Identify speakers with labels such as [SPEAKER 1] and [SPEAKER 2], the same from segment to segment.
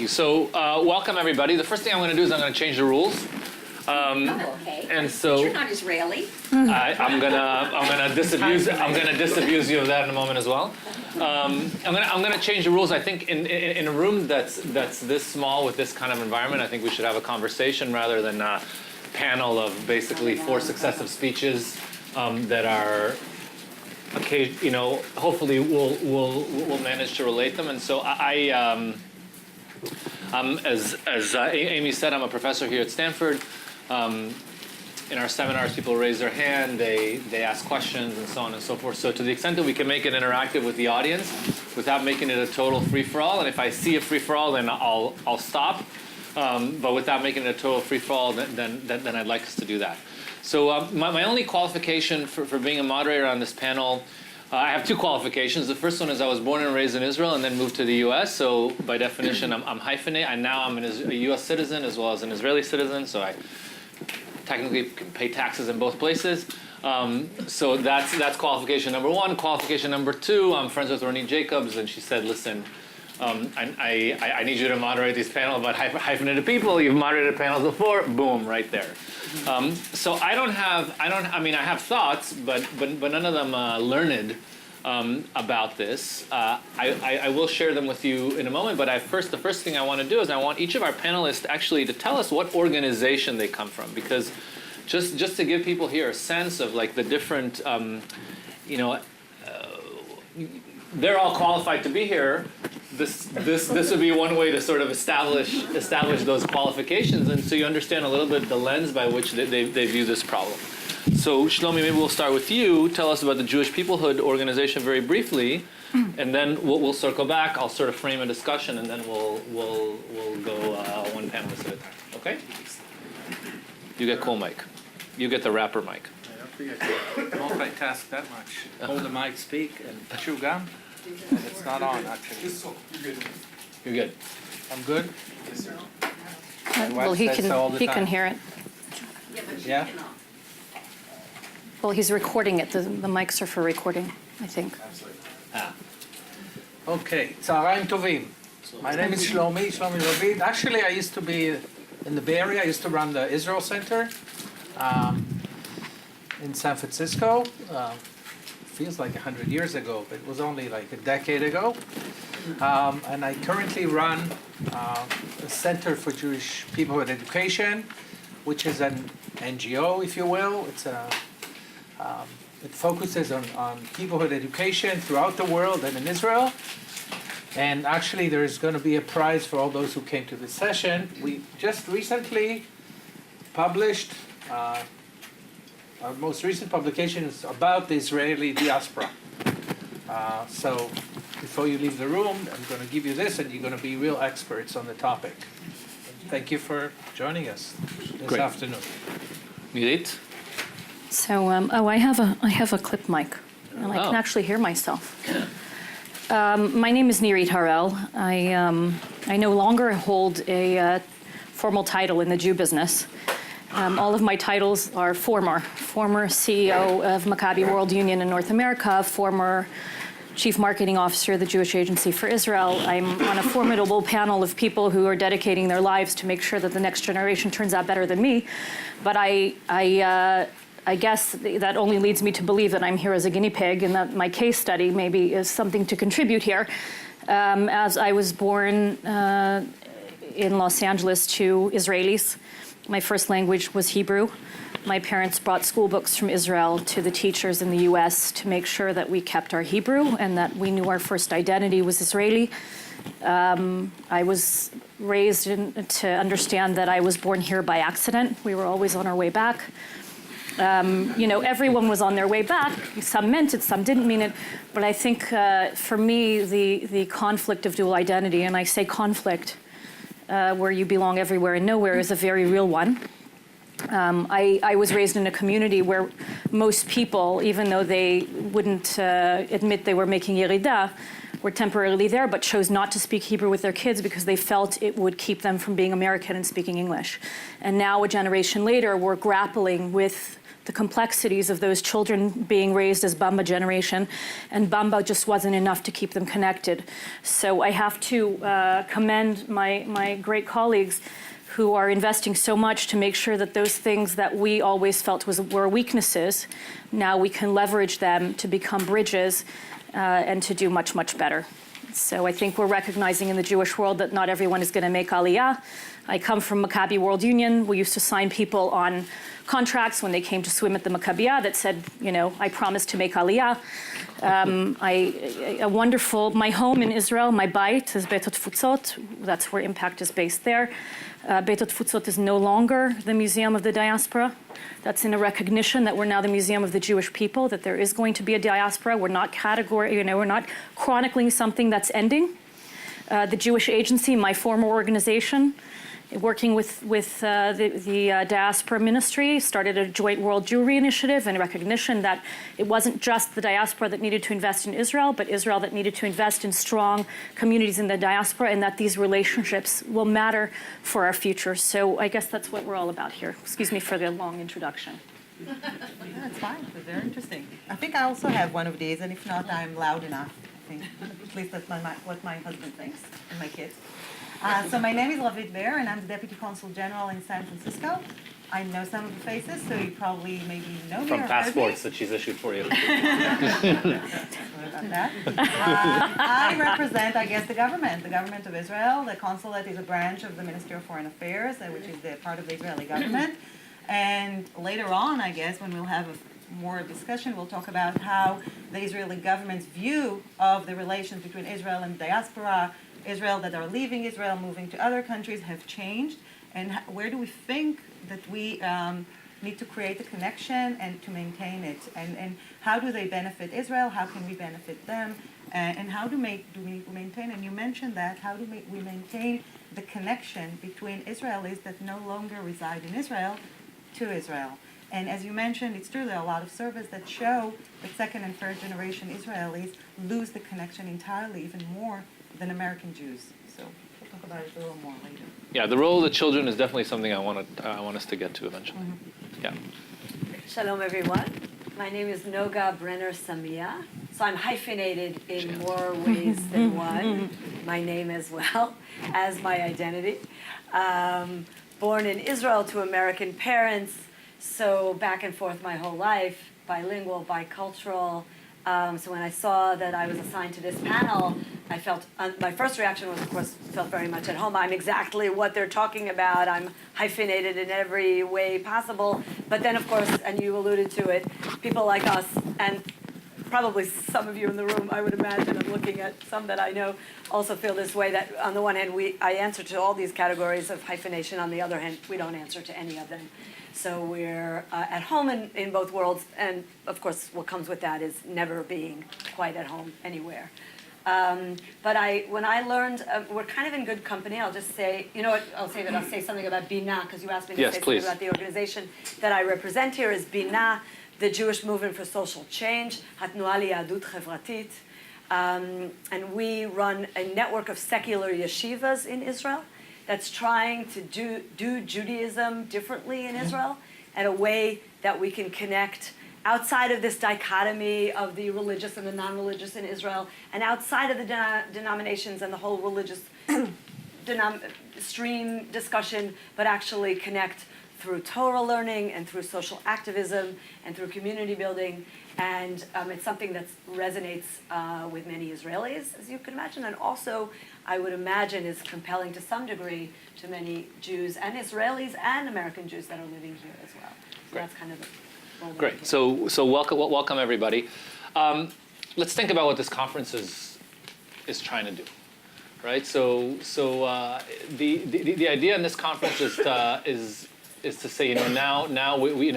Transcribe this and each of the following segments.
[SPEAKER 1] So, welcome everybody. The first thing I'm going to do is I'm going to change the rules.
[SPEAKER 2] Okay.
[SPEAKER 1] And so
[SPEAKER 2] But you're not Israeli.
[SPEAKER 1] I'm gonna disabuse you of that in a moment as well. I'm gonna change the rules. I think in a room that's this small with this kind of environment, I think we should have a conversation rather than a panel of basically 4 successive speeches that are hopefully we'll manage to relate them. And so as Amy said, I'm a professor here at Stanford. In our seminars, people raise their hand, they ask questions, and so on and so forth. So to the extent that we can make it interactive with the audience without making it a total free-for-all, and if I see a free-for-all, then I'll stop. But without making it a total free-for-all, then I'd like us to do that. So my only qualification for being a moderator on this panel, I have 2 qualifications. The first one is I was born and raised in Israel and then moved to the U.S. So by definition, I'm hyphenated. And now I'm a U.S. citizen as well as an Israeli citizen. So I technically can pay taxes in both places. So that's qualification number 1. Qualification number 2, I'm friends with Ronnie Jacobs, and she said, listen, I need you to moderate this panel about hyphenated people. You've moderated panels before. Boom, right there. So I have thoughts, but none of them learned about this. I will share them with you in a moment, but the first thing I want to do is I want each of our panelists actually to tell us what organization they come from, because just to give people here a sense of like the different, they're all qualified to be here. This would be one way to sort of establish those qualifications, and so you understand a little bit the lens by which they view this problem. So Shlomi, maybe we'll start with you. Tell us about the Jewish Peoplehood organization very briefly, and then we'll circle back. I'll sort of frame a discussion, and then we'll go one panelist at a time. Okay? You get cool mic. You get the rapper mic.
[SPEAKER 3] I don't think I can multitask that much. Hold the mic, speak, and chew gum. And it's not on, actually.
[SPEAKER 1] You're good.
[SPEAKER 3] I'm good?
[SPEAKER 4] Yes, sir.
[SPEAKER 3] Well,
[SPEAKER 5] he can hear it.
[SPEAKER 2] Yeah, but
[SPEAKER 3] Yeah?
[SPEAKER 2] you cannot.
[SPEAKER 5] Well, he's recording it. The mics are for recording, I think.
[SPEAKER 3] Okay, Tzaharaim Tovim. My name is Shlomi Ravid. Actually, I used to be in the Bay Area. I used to run the Israel Center in San Francisco. Feels like 100 years ago, but it was only like a decade ago. And I currently run a Center for Jewish Peoplehood Education, which is an NGO, if you will. It focuses on peoplehood education throughout the world and in Israel. And actually, there's going to be a prize for all those who came to this session. We just recently published our most recent publication is about the Israeli diaspora. So before you leave the room, I'm going to give you this, and you're going to be real experts on the topic. Thank you for joining us this afternoon.
[SPEAKER 1] Nirit?
[SPEAKER 5] So, I have a clip mic, and I can actually hear myself. My name is Nirit Harel. I no longer hold a formal title in the Jew business. All of my titles are former CEO of Maccabi World Union in North America, former Chief Marketing Officer of the Jewish Agency for Israel. I'm on a formidable panel of people who are dedicating their lives to make sure that the next generation turns out better than me. But I guess that only leads me to believe that I'm here as a guinea pig, and that my case study maybe is something to contribute here. As I was born in Los Angeles to Israelis, my first language was Hebrew. My parents brought school books from Israel to the teachers in the US to make sure that we kept our Hebrew and that we knew our first identity was Israeli. I was raised to understand that I was born here by accident. We were always on our way back. Everyone was on their way back. Some meant it, some didn't mean it. But I think for me, the conflict of dual identity, and I say conflict, where you belong everywhere and nowhere, is a very real one. I was raised in a community where most people, even though they wouldn't admit they were making yerida, were temporarily there but chose not to speak Hebrew with their kids because they felt it would keep them from being American and speaking English. And now, a generation later, we're grappling with the complexities of those children being raised as Bamba generation, and Bamba just wasn't enough to keep them connected. So I have to commend my great colleagues who are investing so much to make sure that those things that we always felt were weaknesses, now we can leverage them to become bridges and to do much, much better. So I think we're recognizing in the Jewish world that not everyone is going to make Aliyah. I come from Maccabi World Union. We used to sign people on contracts when they came to swim at the Maccabiah that said, you know, I promise to make Aliyah. My home in Israel, my bait is Beit Tfutzot. That's where Impact is based there. Beit Tfutzot is no longer the Museum of the Diaspora. That's in a recognition that we're now the Museum of the Jewish people, that there is going to be a diaspora. We're not we're not chronicling something that's ending. The Jewish Agency, my former organization, working with the diaspora ministry, started a joint World Jewry initiative in recognition that it wasn't just the diaspora that needed to invest in Israel, but Israel that needed to invest in strong communities in the diaspora, and that these relationships will matter for our future. So I guess that's what we're all about here. Excuse me for the long introduction.
[SPEAKER 4] That's fine. It's very interesting. I think I also have one of these, and if not, I'm loud enough. I think at least that's what my husband thinks and my kids. So my name is Ravit Baer, and I'm the Deputy Consul General in San Francisco. I know some of the faces, so you probably maybe know me
[SPEAKER 1] From
[SPEAKER 4] or
[SPEAKER 1] passports that she's issued for you.
[SPEAKER 4] Sorry about that. I represent, I guess, the government of Israel. The consulate is a branch of the Ministry of Foreign Affairs, which is the part of the Israeli government. And later on, I guess, when we'll have more discussion, we'll talk about how the Israeli government's view of the relations between Israel and diaspora, Israel that are leaving Israel, moving to other countries, have changed, and where do we think that we need to create a connection and to maintain it, and how do they benefit Israel, how can we benefit them, and how do we maintain, and you mentioned that, how do we maintain the connection between Israelis that no longer reside in Israel to Israel. And as you mentioned, it's true, there are a lot of surveys that show that second and third generation Israelis lose the connection entirely, even more than American Jews. So we'll talk about it a little more later.
[SPEAKER 1] Yeah, the role of the children is definitely something I want us to get to eventually. Mm-hmm. Yeah.
[SPEAKER 6] Shalom, everyone. My name is Noga Brenner Samia. So I'm hyphenated in more ways than one. My name as well as my identity. Born in Israel to American parents, so back and forth my whole life, bilingual, bicultural. So when I saw that I was assigned to this panel, I felt, my first reaction was, of course, felt very much at home. I'm exactly what they're talking about. I'm hyphenated in every way possible. But then, of course, and you alluded to it, people like us, and probably some of you in the room, I would imagine, I'm looking at some that I know, also feel this way, that on the one hand, I answer to all these categories of hyphenation. On the other hand, we don't answer to any of them. So we're at home in both worlds, and of course what comes with that is never being quite at home anywhere. But when I learned, we're kind of in good company. I'll just say, you know what, I'll say something about Bina, because you asked me to say something about the organization that I represent here is Bina, the Jewish Movement for Social Change, Hatnuah Liyahadut Chevratit. And we run a network of secular yeshivas in Israel that's trying to do Judaism differently in Israel, and a way that we can connect outside of this dichotomy of the religious and the non-religious in Israel, and outside of the denominations and the whole religious stream discussion, but actually connect through Torah learning and through social activism and through community building. And it's something that resonates with many Israelis, as you can imagine, and also, I would imagine, is compelling to some degree to many Jews and Israelis and American Jews that are living here as well. So that's kind of the role.
[SPEAKER 1] Great. So welcome everybody. Let's think about what this conference is trying to do, right? So the idea in this conference is to say, now we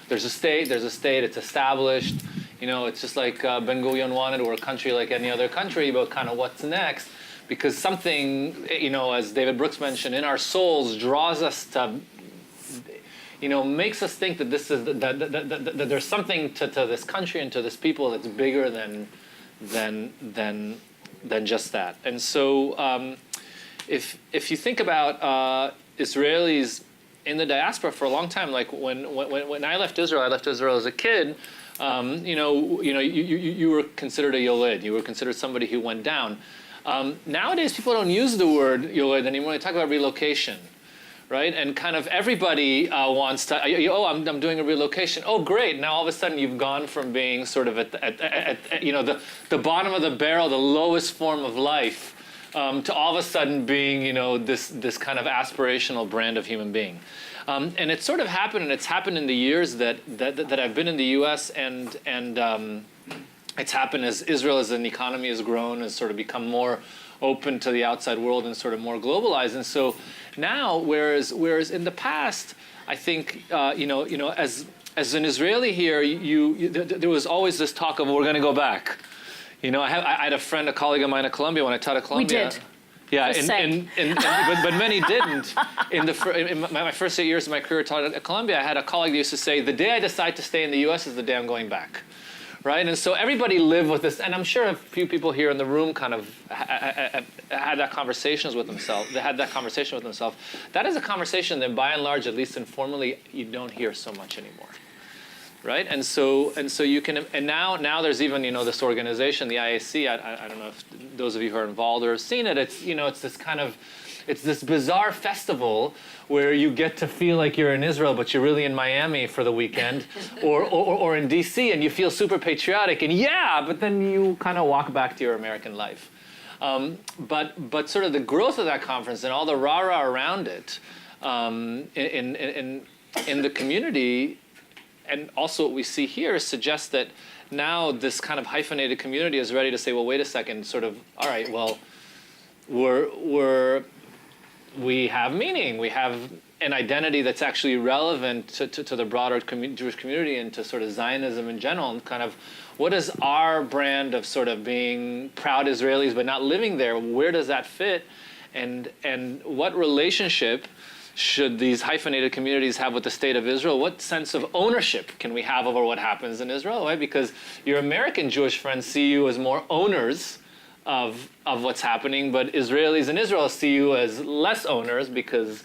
[SPEAKER 1] there's a state, it's established. It's just like Ben-Gurion wanted, or a country like any other country, but kind of what's next. Because something, as David Brooks mentioned, in our souls draws us to, makes us think that this is that there's something to this country and to this people that's bigger than just that. And so, if you think about Israelis in the diaspora for a long time. Like when I left Israel as a kid. You were considered a yoled. You were considered somebody who went down. Nowadays, people don't use the word yoled anymore. They talk about relocation, right? And kind of everybody wants to. I'm doing a relocation. Oh, great! Now all of a sudden you've gone from being sort of at the bottom of the barrel, the lowest form of life, to all of a sudden being this kind of aspirational brand of human being. And it's sort of happened, and it's happened in the years that I've been in the U.S. and it's happened as Israel as an economy has grown, has sort of become more open to the outside world and sort of more globalized. And so now, whereas in the past, I think as an Israeli here, there was always this talk of we're going to go back. I had a friend, a colleague of mine at Columbia when I taught at Columbia.
[SPEAKER 5] We did.
[SPEAKER 1] Yeah, but many didn't. In my first 8 years of my career taught at Columbia, I had a colleague that used to say, the day I decide to stay in the U.S. is the day I'm going back. Right? And so everybody lived with this, and I'm sure a few people here in the room kind of had that conversations with themselves. They had that conversation with themselves. That is a conversation that by and large, at least informally, you don't hear so much anymore. Right, and so you can, and now there's even this organization, the IAC. I don't know if those of you who are involved or have seen it. It's this bizarre festival where you get to feel like you're in Israel, but you're really in Miami for the weekend, or in DC, and you feel super patriotic, but then you kind of walk back to your American life. But sort of the growth of that conference and all the rah-rah around it in the community. And also what we see here suggests that now this kind of hyphenated community is ready to say, well, wait a second, sort of, all right, well, we have meaning. We have an identity that's actually relevant to the broader Jewish community and to sort of Zionism in general. And kind of what is our brand of sort of being proud Israelis but not living there? Where does that fit? And what relationship should these hyphenated communities have with the state of Israel? What sense of ownership can we have over what happens in Israel, right? Because your American Jewish friends see you as more owners of what's happening, but Israelis in Israel see you as less owners because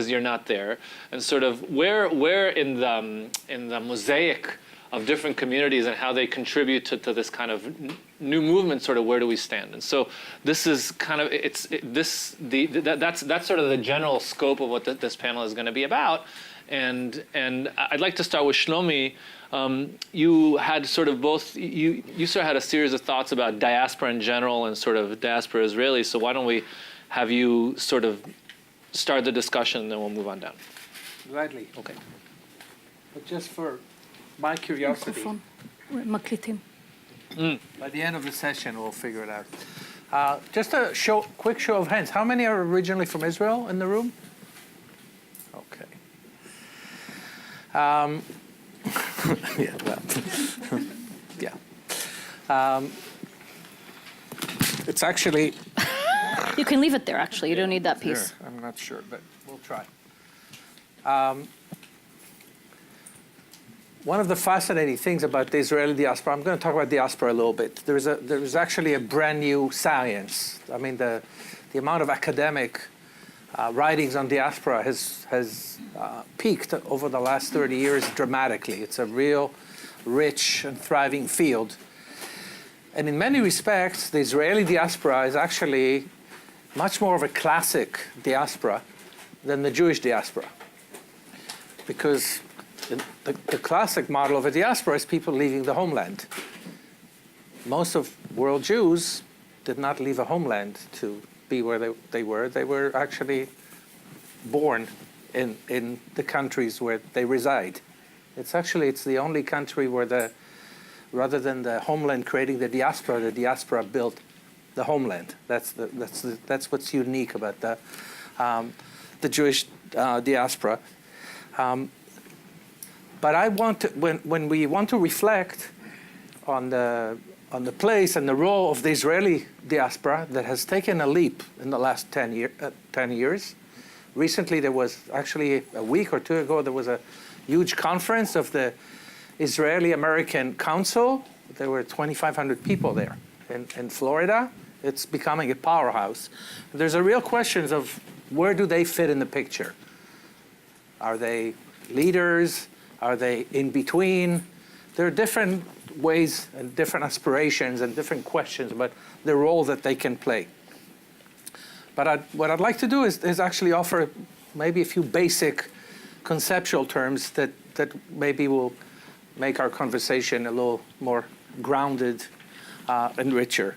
[SPEAKER 1] you're not there. And sort of where in the mosaic of different communities and how they contribute to this kind of new movement, sort of where do we stand? And so this is kind of that's sort of the general scope of what this panel is going to be about. And I'd like to start with Shlomi. You had sort of both. You sort of had a series of thoughts about diaspora in general and sort of diaspora Israeli. So why don't we have you sort of start the discussion, and then we'll move on down.
[SPEAKER 3] Gladly.
[SPEAKER 1] Okay.
[SPEAKER 3] But just for my curiosity,
[SPEAKER 5] מקליטים.
[SPEAKER 3] by the end of the session, we'll figure it out. Just a quick show of hands. How many are originally from Israel in the room? Okay. Yeah, well, yeah. It's actually...
[SPEAKER 5] You can leave it there, actually. You don't need that piece.
[SPEAKER 3] Sure, I'm not sure, but we'll try. One of the fascinating things about the Israeli diaspora, I'm going to talk about diaspora a little bit. There is actually a brand new science. I mean, the amount of academic writings on diaspora has peaked over the last 30 years dramatically. It's a real rich and thriving field. And in many respects, the Israeli diaspora is actually much more of a classic diaspora than the Jewish diaspora. Because the classic model of a diaspora is people leaving the homeland. Most of world Jews did not leave a homeland to be where they were. They were actually born in the countries where they reside. It's the only country where rather than the homeland creating the diaspora built the homeland. That's what's unique about the Jewish diaspora. But I want to, when we want to reflect on the place and the role of the Israeli diaspora that has taken a leap in the last 10 years. Recently, there was actually a week or two ago, there was a huge conference of the Israeli-American Council. There were 2,500 people there in Florida. It's becoming a powerhouse. There's a real question of where do they fit in the picture? Are they leaders? Are they in between? There are different ways and different aspirations and different questions about the role that they can play. But what I'd like to do is actually offer maybe a few basic conceptual terms that maybe will make our conversation a little more grounded and richer.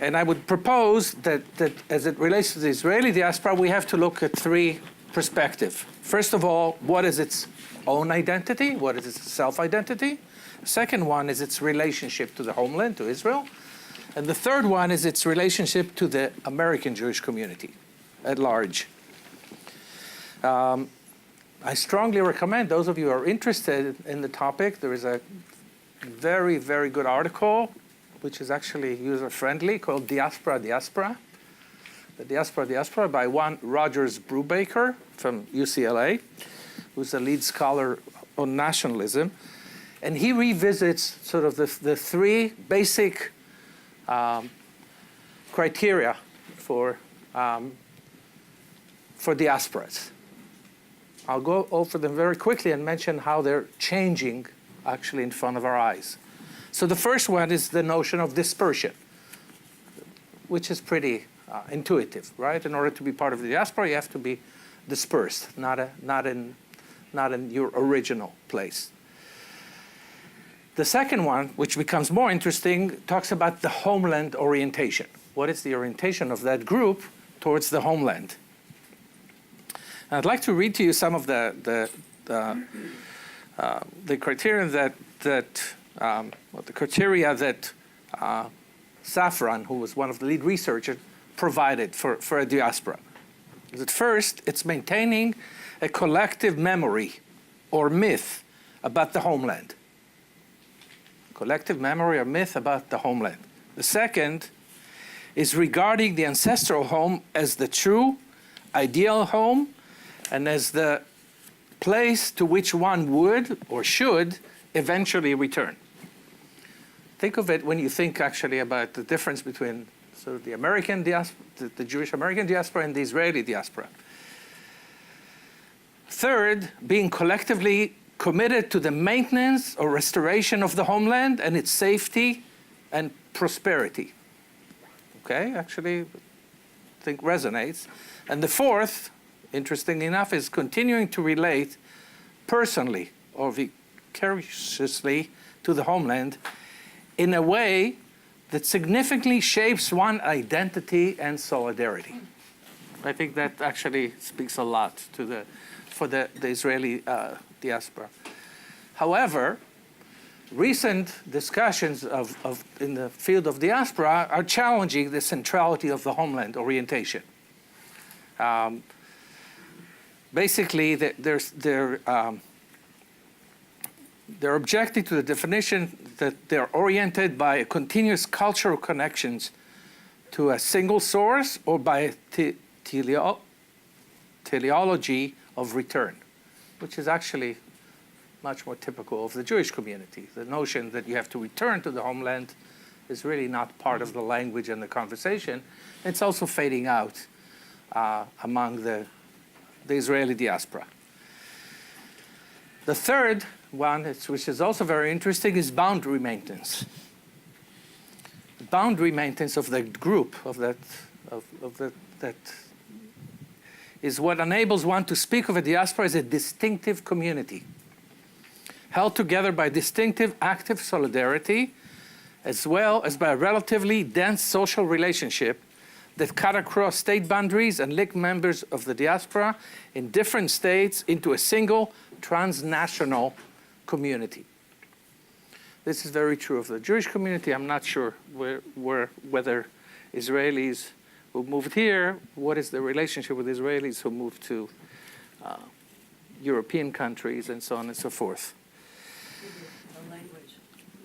[SPEAKER 3] And I would propose that as it relates to the Israeli diaspora, we have to look at three perspectives. First of all, what is its own identity? What is its self-identity? The second one is its relationship to the homeland, to Israel. And the third one is its relationship to the American Jewish community at large. I strongly recommend those of you who are interested in the topic, there is a very, very good article, which is actually user-friendly, called Diaspora. The Diaspora by one Rogers Brubaker from UCLA, who's a lead scholar on nationalism. And he revisits sort of the three basic criteria for diasporas. I'll go over them very quickly and mention how they're changing actually in front of our eyes. So the first one is the notion of dispersion, which is pretty intuitive, right? In order to be part of the diaspora, you have to be dispersed, not in your original place. The second one, which becomes more interesting, talks about the homeland orientation. What is the orientation of that group towards the homeland? And I'd like to read to you some of the criteria that Safran, who was one of the lead researchers, provided for a diaspora. At first, it's maintaining a collective memory or myth about the homeland. Collective memory or myth about the homeland. The second is regarding the ancestral home as the true, ideal home, and as the place to which one would or should eventually return. Think of it when you think actually about the difference between sort of the American diaspora, the Jewish American diaspora and the Israeli diaspora. Third, being collectively committed to the maintenance or restoration of the homeland and its safety and prosperity. Okay, actually, I think resonates. And the fourth, interestingly enough, is continuing to relate personally or vicariously to the homeland in a way that significantly shapes one's identity and solidarity. I think that actually speaks a lot for the Israeli diaspora. However, recent discussions in the field of diaspora are challenging the centrality of the homeland orientation. Basically, they're objecting to the definition that they're oriented by continuous cultural connections to a single source or by a teleology of return, which is actually much more typical of the Jewish community. The notion that you have to return to the homeland is really not part of the language and the conversation. It's also fading out among the Israeli diaspora. The third one, which is also very interesting, is boundary maintenance. Boundary maintenance of the group, that is what enables one to speak of a diaspora as a distinctive community, held together by distinctive active solidarity, as well as by a relatively dense social relationship that cut across state boundaries and link members of the diaspora in different states into a single transnational community. This is very true of the Jewish community. I'm not sure whether Israelis who moved here, what is the relationship with Israelis who moved to European countries and so on and so forth.
[SPEAKER 6] The language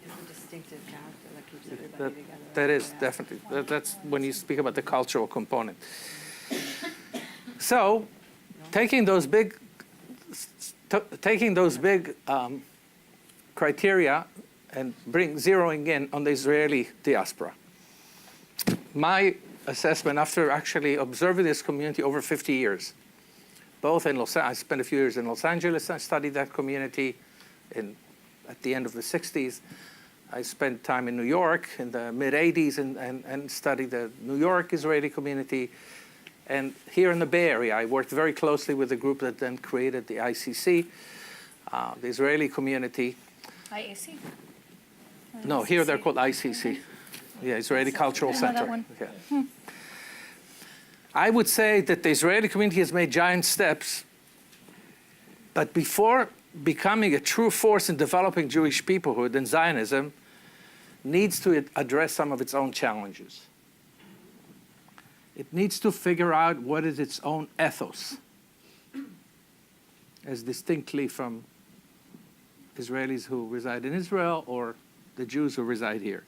[SPEAKER 6] is a distinctive character that keeps everybody together.
[SPEAKER 3] That is definitely, that's when you speak about the cultural component. So, taking those big criteria and zeroing in on the Israeli diaspora. My assessment after actually observing this community over 50 years, both in I spent a few years in Los Angeles. I studied that community at the end of the 60s. I spent time in New York in the mid-'80s and studied the New York Israeli community. And here in the Bay Area, I worked very closely with the group that then created the ICC, the Israeli community.
[SPEAKER 5] IAC?
[SPEAKER 3] No, here they're called ICC. Yeah, Israeli Cultural Center.
[SPEAKER 5] one.
[SPEAKER 3] Yeah. I would say that the Israeli community has made giant steps, but before becoming a true force in developing Jewish peoplehood, and Zionism needs to address some of its own challenges. It needs to figure out what is its own ethos, as distinctly from Israelis who reside in Israel or the Jews who reside here.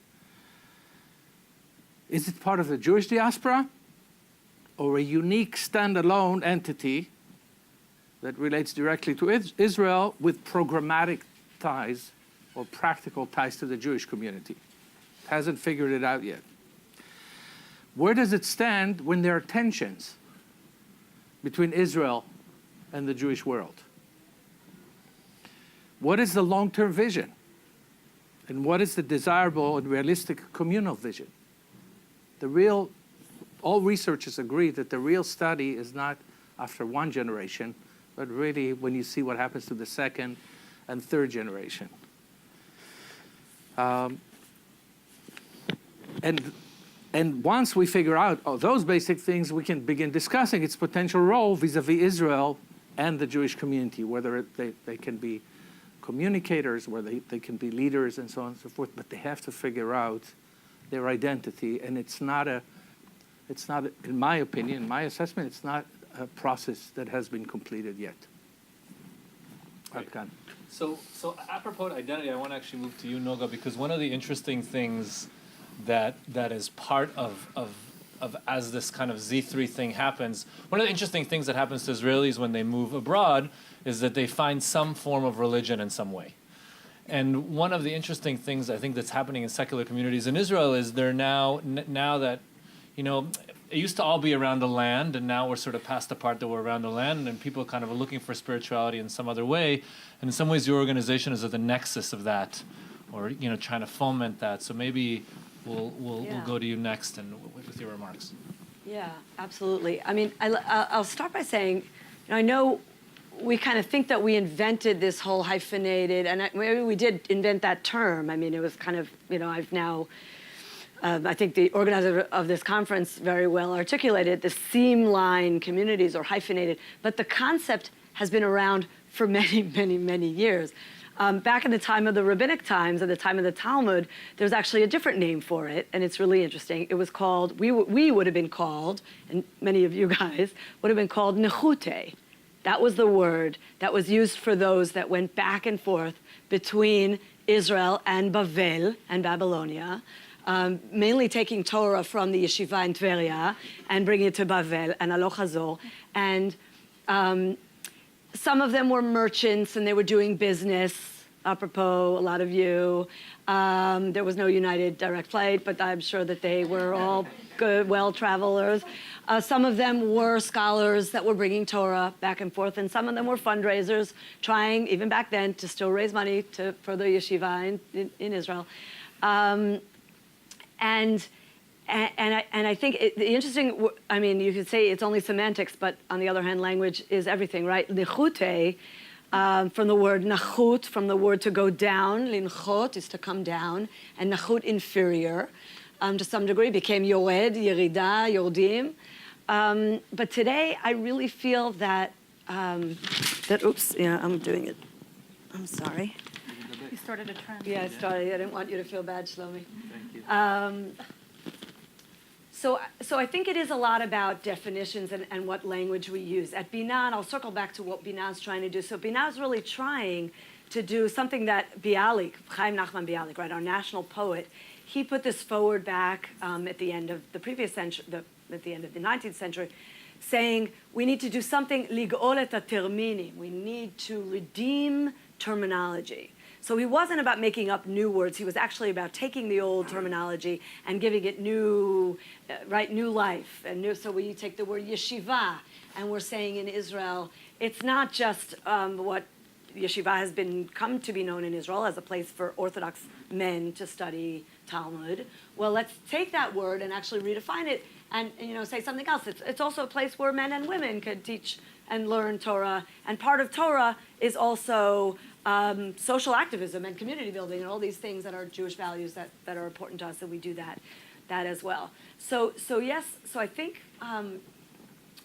[SPEAKER 3] Is it part of the Jewish diaspora or a unique standalone entity that relates directly to Israel with programmatic ties or practical ties to the Jewish community? It hasn't figured it out yet. Where does it stand when there are tensions between Israel and the Jewish world? What is the long-term vision? And what is the desirable and realistic communal vision? All researchers agree that the real study is not after one generation, but really when you see what happens to the second and third generation. And once we figure out those basic things, we can begin discussing its potential role vis-a-vis Israel and the Jewish community, whether they can be communicators, whether they can be leaders, and so on and so forth. But they have to figure out their identity, and it's not, in my opinion, my assessment, it's not a process that has been completed yet.
[SPEAKER 1] Right. So apropos to identity, I want to actually move to you, Noga, because one of the interesting things that is part of as this kind of Z3 thing happens, one of the interesting things that happens to Israelis when they move abroad is that they find some form of religion in some way. And one of the interesting things I think that's happening in secular communities in Israel is they're now that, it used to all be around the land, and now we're sort of past the part that we're around the land, and people kind of are looking for spirituality in some other way. And in some ways, your organization is at the nexus of that, or trying to foment that. So maybe we'll go to you next and with your remarks.
[SPEAKER 6] Yeah, absolutely. I mean, I'll start by saying, I know we kind of think that we invented this whole hyphenated, and maybe we did invent that term. I mean, it was kind of, I've now, I think the organizer of this conference very well articulated the seam line communities or hyphenated, but the concept has been around for many, many, many years. Back in the time of the rabbinic times, at the time of the Talmud, there's actually a different name for it, and it's really interesting. It was called, we would have been called, and many of you guys would have been called nechute. That was the word that was used for those that went back and forth between Israel and Bavel and Babylonia, mainly taking Torah from the yeshiva in Tveria and bringing it to Bavel and Aloch Hazor. And some of them were merchants and they were doing business, apropos a lot of you. There was no United direct flight, but I'm sure that they were all good, well-travelers. Some of them were scholars that were bringing Torah back and forth, and some of them were fundraisers, trying, even back then, to still raise money for the yeshiva in Israel. And I think the interesting, I mean, you could say it's only semantics, but on the other hand, language is everything, right? Nechute, from the word nachut, from the word to go down, linchot is to come down, and nachut, inferior, to some degree, became yored, yerida, yordim. But today, I really feel that, oops, yeah, I'm doing it. I'm sorry.
[SPEAKER 5] You started a trend.
[SPEAKER 6] Yeah, I started. I didn't want you to feel bad, Shlomi.
[SPEAKER 3] Thank you.
[SPEAKER 6] So I think it is a lot about definitions and what language we use. At Binah, and I'll circle back to what Binah is trying to do. So Binah is really trying to do something that Bialik, Chaim Nachman Bialik, right, our national poet, he put this forward back at the end of the previous century, at the end of the 19th century, saying we need to do something lig'ol et terminim. We need to redeem terminology. So he wasn't about making up new words. He was actually about taking the old terminology and giving it new life. And new, so when you take the word yeshiva, and we're saying in Israel, it's not just what yeshiva has come to be known in Israel as a place for Orthodox men to study Talmud. Well, let's take that word and actually redefine it and say something else. It's also a place where men and women could teach and learn Torah. And part of Torah is also social activism and community building and all these things that are Jewish values that are important to us, and we do that as well. So yes, so I think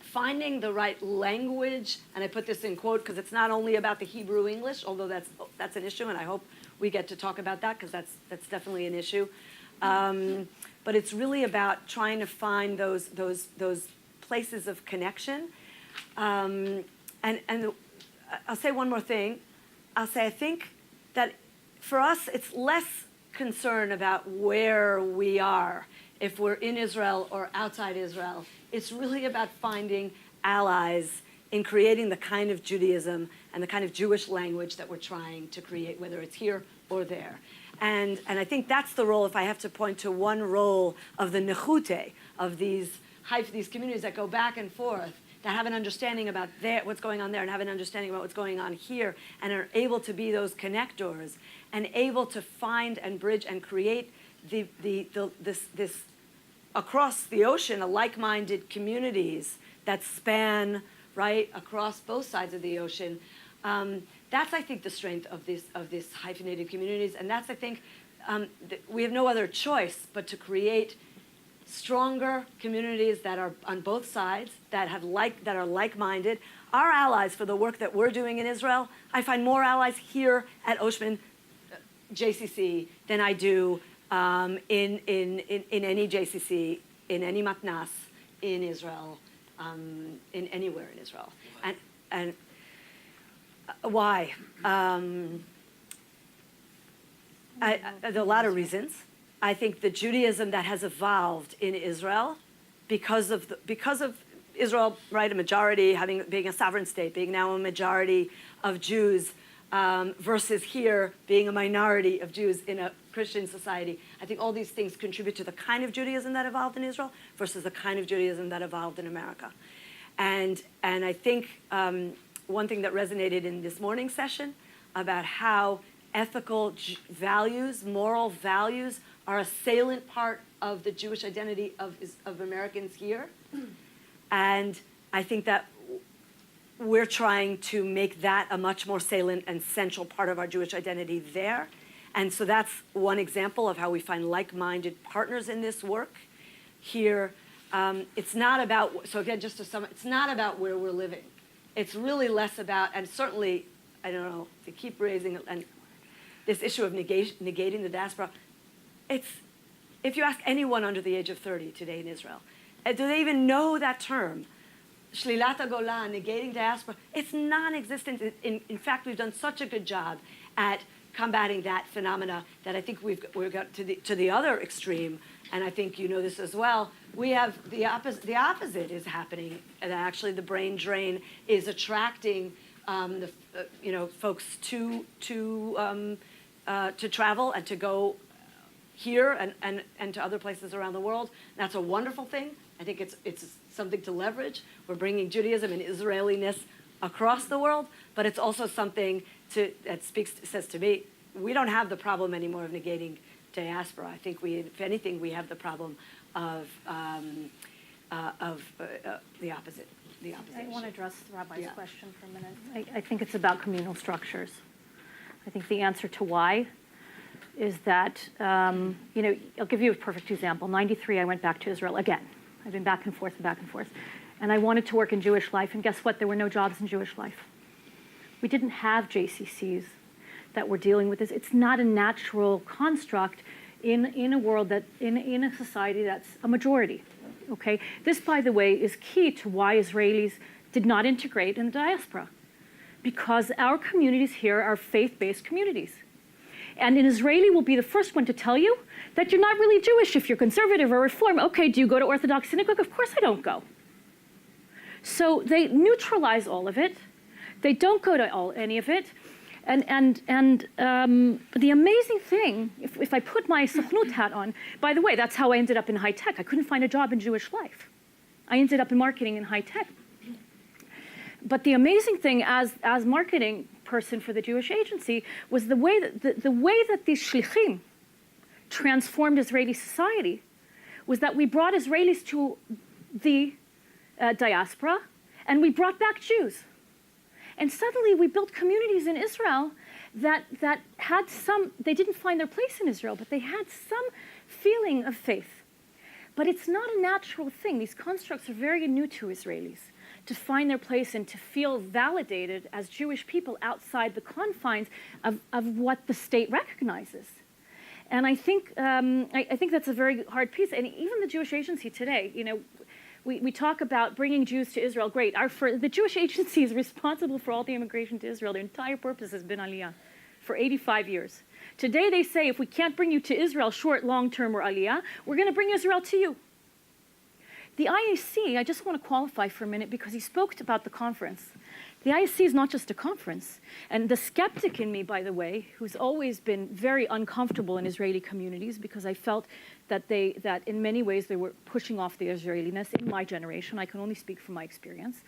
[SPEAKER 6] finding the right language, and I put this in quote because it's not only about the Hebrew English, although that's an issue, and I hope we get to talk about that because that's definitely an issue. But it's really about trying to find those places of connection. And I'll say one more thing. I think that for us, it's less concern about where we are, if we're in Israel or outside Israel. It's really about finding allies in creating the kind of Judaism and the kind of Jewish language that we're trying to create, whether it's here or there. And I think that's the role, if I have to point to one role of the nechute, of these communities that go back and forth, that have an understanding about what's going on there and have an understanding about what's going on here and are able to be those connectors and able to find and bridge and create this across the ocean, like-minded communities that span right across both sides of the ocean. That's, I think, the strength of this hyphenated communities, and that's, I think, we have no other choice but to create stronger communities that are on both sides, that are like-minded. Our allies for the work that we're doing in Israel, I find more allies here at Oshman JCC than I do in any JCC, in any matnas in Israel, in anywhere in Israel. And why? There are a lot of reasons. I think the Judaism that has evolved in Israel, because of Israel, right, a majority being a sovereign state, being now a majority of Jews, versus here being a minority of Jews in a Christian society. I think all these things contribute to the kind of Judaism that evolved in Israel versus the kind of Judaism that evolved in America. And I think one thing that resonated in this morning's session about how ethical values, moral values, are a salient part of the Jewish identity of Americans here. And I think that we're trying to make that a much more salient and central part of our Jewish identity there. And so that's one example of how we find like-minded partners in this work here. It's not about, so again, just to sum up, it's not about where we're living. It's really less about, and certainly, I don't know, to keep raising and this issue of negating the diaspora, if you ask anyone under the age of 30 today in Israel, do they even know that term? Shlilat HaGolan, negating diaspora, it's non-existent. In fact, we've done such a good job at combating that phenomena that I think we've got to the other extreme, and I think you know this as well. We have the opposite is happening, and actually the brain drain is attracting folks to travel and to go here and to other places around the world. That's a wonderful thing. I think it's something to leverage. We're bringing Judaism and Israeliness across the world, but it's also something that says to me, we don't have the problem anymore of negating diaspora. I think if anything, we have the problem of the opposite.
[SPEAKER 5] I want to address Rabbi's question for a minute. I think it's about communal structures. I think the answer to why is that, I'll give you a perfect example. 93, I went back to Israel again. I've been back and forth and back and forth. And I wanted to work in Jewish life, and guess what? There were no jobs in Jewish life. We didn't have JCCs that were dealing with this. It's not a natural construct in a world in a society that's a majority, okay? This, by the way, is key to why Israelis did not integrate in the diaspora, because our communities here are faith-based communities. And an Israeli will be the first one to tell you that you're not really Jewish if you're conservative or reform. Okay, do you go to Orthodox synagogue? Of course I don't go. So they neutralize all of it. They don't go to any of it. The amazing thing, if I put my Sochnut hat on, by the way, that's how I ended up in high tech. I couldn't find a job in Jewish life. I ended up in marketing in high tech. But the amazing thing as marketing person for the Jewish agency was the way that these shlichim transformed Israeli society was that we brought Israelis to the diaspora and we brought back Jews. And suddenly we built communities in Israel that had some, they didn't find their place in Israel, but they had some feeling of faith. But it's not a natural thing. These constructs are very new to Israelis, to find their place and to feel validated as Jewish people outside the confines of what the state recognizes. And I think that's a very hard piece. And even the Jewish Agency today, you know, we talk about bringing Jews to Israel. Great. The Jewish Agency is responsible for all the immigration to Israel. Their entire purpose has been Aliyah for 85 years. Today they say if we can't bring you to Israel short, long-term, or Aliyah, we're going to bring Israel to you. The IAC, I just want to qualify for a minute because he spoke about the conference. The IAC is not just a conference. And the skeptic in me, by the way, who's always been very uncomfortable in Israeli communities because I felt that in many ways they were pushing off the Israeliness in my generation. I can only speak from my experience.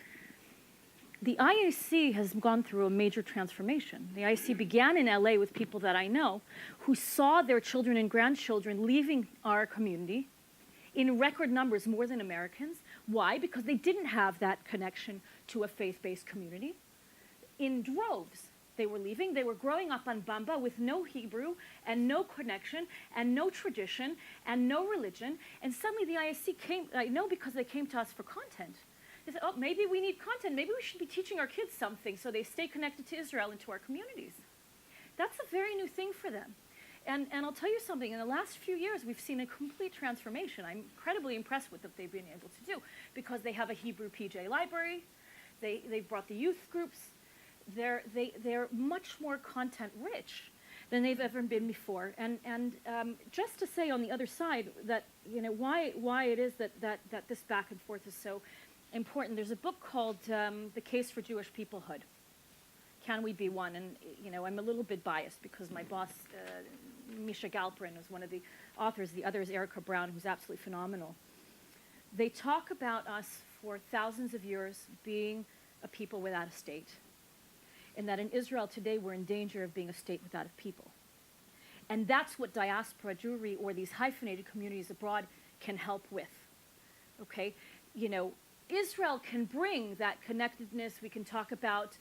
[SPEAKER 5] The IAC has gone through a major transformation. The IAC began in LA with people that I know who saw their children and grandchildren leaving our community in record numbers, more than Americans. Why? Because they didn't have that connection to a faith-based community. In droves, they were leaving. They were growing up on Bamba with no Hebrew and no connection and no tradition and no religion. And suddenly the ISC came, I know because they came to us for content. They said, oh, maybe we need content. Maybe we should be teaching our kids something so they stay connected to Israel and to our communities. That's a very new thing for them. And I'll tell you something, in the last few years, we've seen a complete transformation. I'm incredibly impressed with what they've been able to do because they have a Hebrew PJ library. They've brought the youth groups. They're much more content rich than they've ever been before. And just to say on the other side that, you know, why it is that this back and forth is so important. There's a book called The Case for Jewish Peoplehood. Can we be one? And, you know, I'm a little bit biased because my boss, Misha Galperin, is one of the authors. The other is Erica Brown, who's absolutely phenomenal. They talk about us for thousands of years being a people without a state. And that in Israel today, we're in danger of being a state without a people. And that's what diaspora Jewry or these hyphenated communities abroad can help with, okay? You know, Israel can bring that connectedness. We can talk about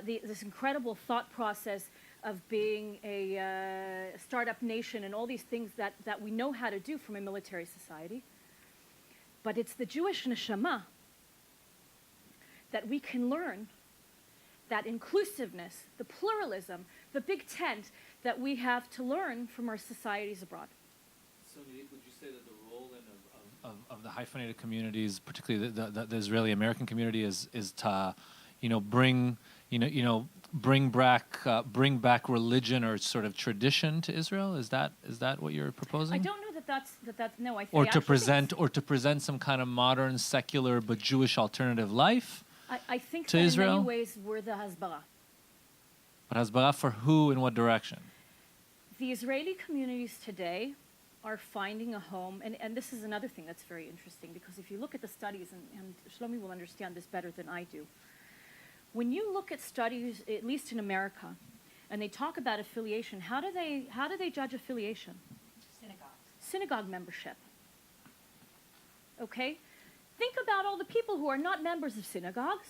[SPEAKER 5] this incredible thought process of being a startup nation and all these things that we know how to do from a military society. But it's the Jewish neshama that we can learn, that inclusiveness, the pluralism, the big tent that we have to learn from our societies abroad.
[SPEAKER 1] So would you say that the role of the hyphenated communities, particularly the Israeli American community, is to, you know, bring back religion or sort of tradition to Israel? Is that what you're proposing?
[SPEAKER 5] I don't know that's no. I think
[SPEAKER 1] or to present some kind of modern secular but Jewish alternative life.
[SPEAKER 5] I think
[SPEAKER 1] to
[SPEAKER 5] that
[SPEAKER 1] Israel?
[SPEAKER 5] in many ways we're the Hasbara.
[SPEAKER 1] But Hasbara for who, in what direction?
[SPEAKER 5] The Israeli communities today are finding a home, and this is another thing that's very interesting, because if you look at the studies, and Shlomi will understand this better than I do, when you look at studies, at least in America, and they talk about affiliation, how do they judge affiliation? Synagogue membership. Okay? Think about all the people who are not members of synagogues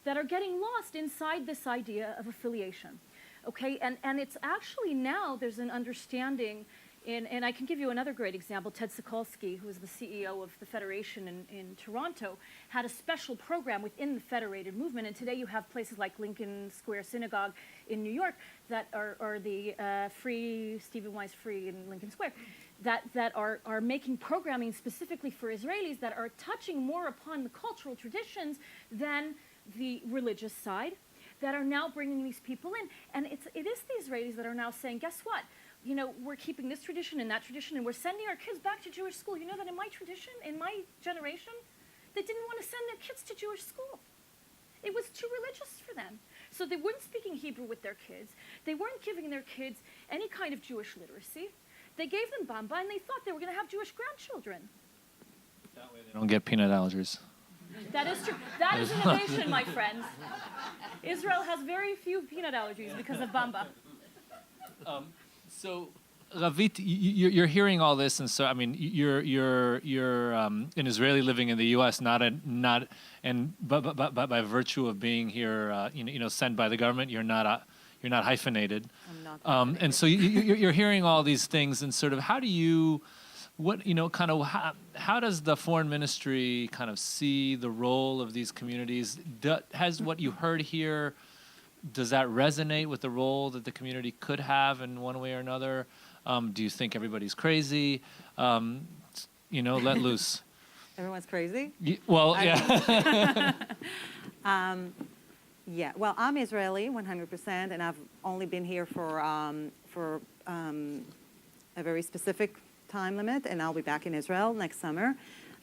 [SPEAKER 5] that are getting lost inside this idea of affiliation. Okay? And it's actually now there's an understanding and I can give you another great example. Ted Sokolsky, who is the CEO of the Federation in Toronto, had a special program within the federated movement. And today you have places like Lincoln Square Synagogue in New York that are the Free, Stephen Wise Free in Lincoln Square, that are making programming specifically for Israelis that are touching more upon the cultural traditions than the religious side, that are now bringing these people in. And it is the Israelis that are now saying, guess what? You know, we're keeping this tradition and that tradition, and we're sending our kids back to Jewish school. You know that in my tradition, in my generation, they didn't want to send their kids to Jewish school. It was too religious for them.
[SPEAKER 7] So they weren't speaking Hebrew with their kids. They weren't giving their kids any kind of Jewish literacy. They gave them bamba, and they thought they were going to have Jewish grandchildren.
[SPEAKER 1] That way they don't get peanut allergies.
[SPEAKER 7] That is true. That is innovation, my friends. Israel has very few peanut allergies because of bamba.
[SPEAKER 1] So, Ravit, you're hearing all this, and so I mean, you're an Israeli living in the U.S., but by virtue of being here, sent by the government, you're not hyphenated.
[SPEAKER 4] I'm not
[SPEAKER 1] And so you're hearing all these things, and sort of how does the foreign ministry kind of see the role of these communities? Has what you heard here, does that resonate with the role that the community could have in one way or another? Do you think everybody's crazy? Let loose.
[SPEAKER 4] Everyone's crazy?
[SPEAKER 1] Yeah.
[SPEAKER 4] Yeah, well, I'm Israeli 100%, and I've only been here for a very specific time limit, and I'll be back in Israel next summer.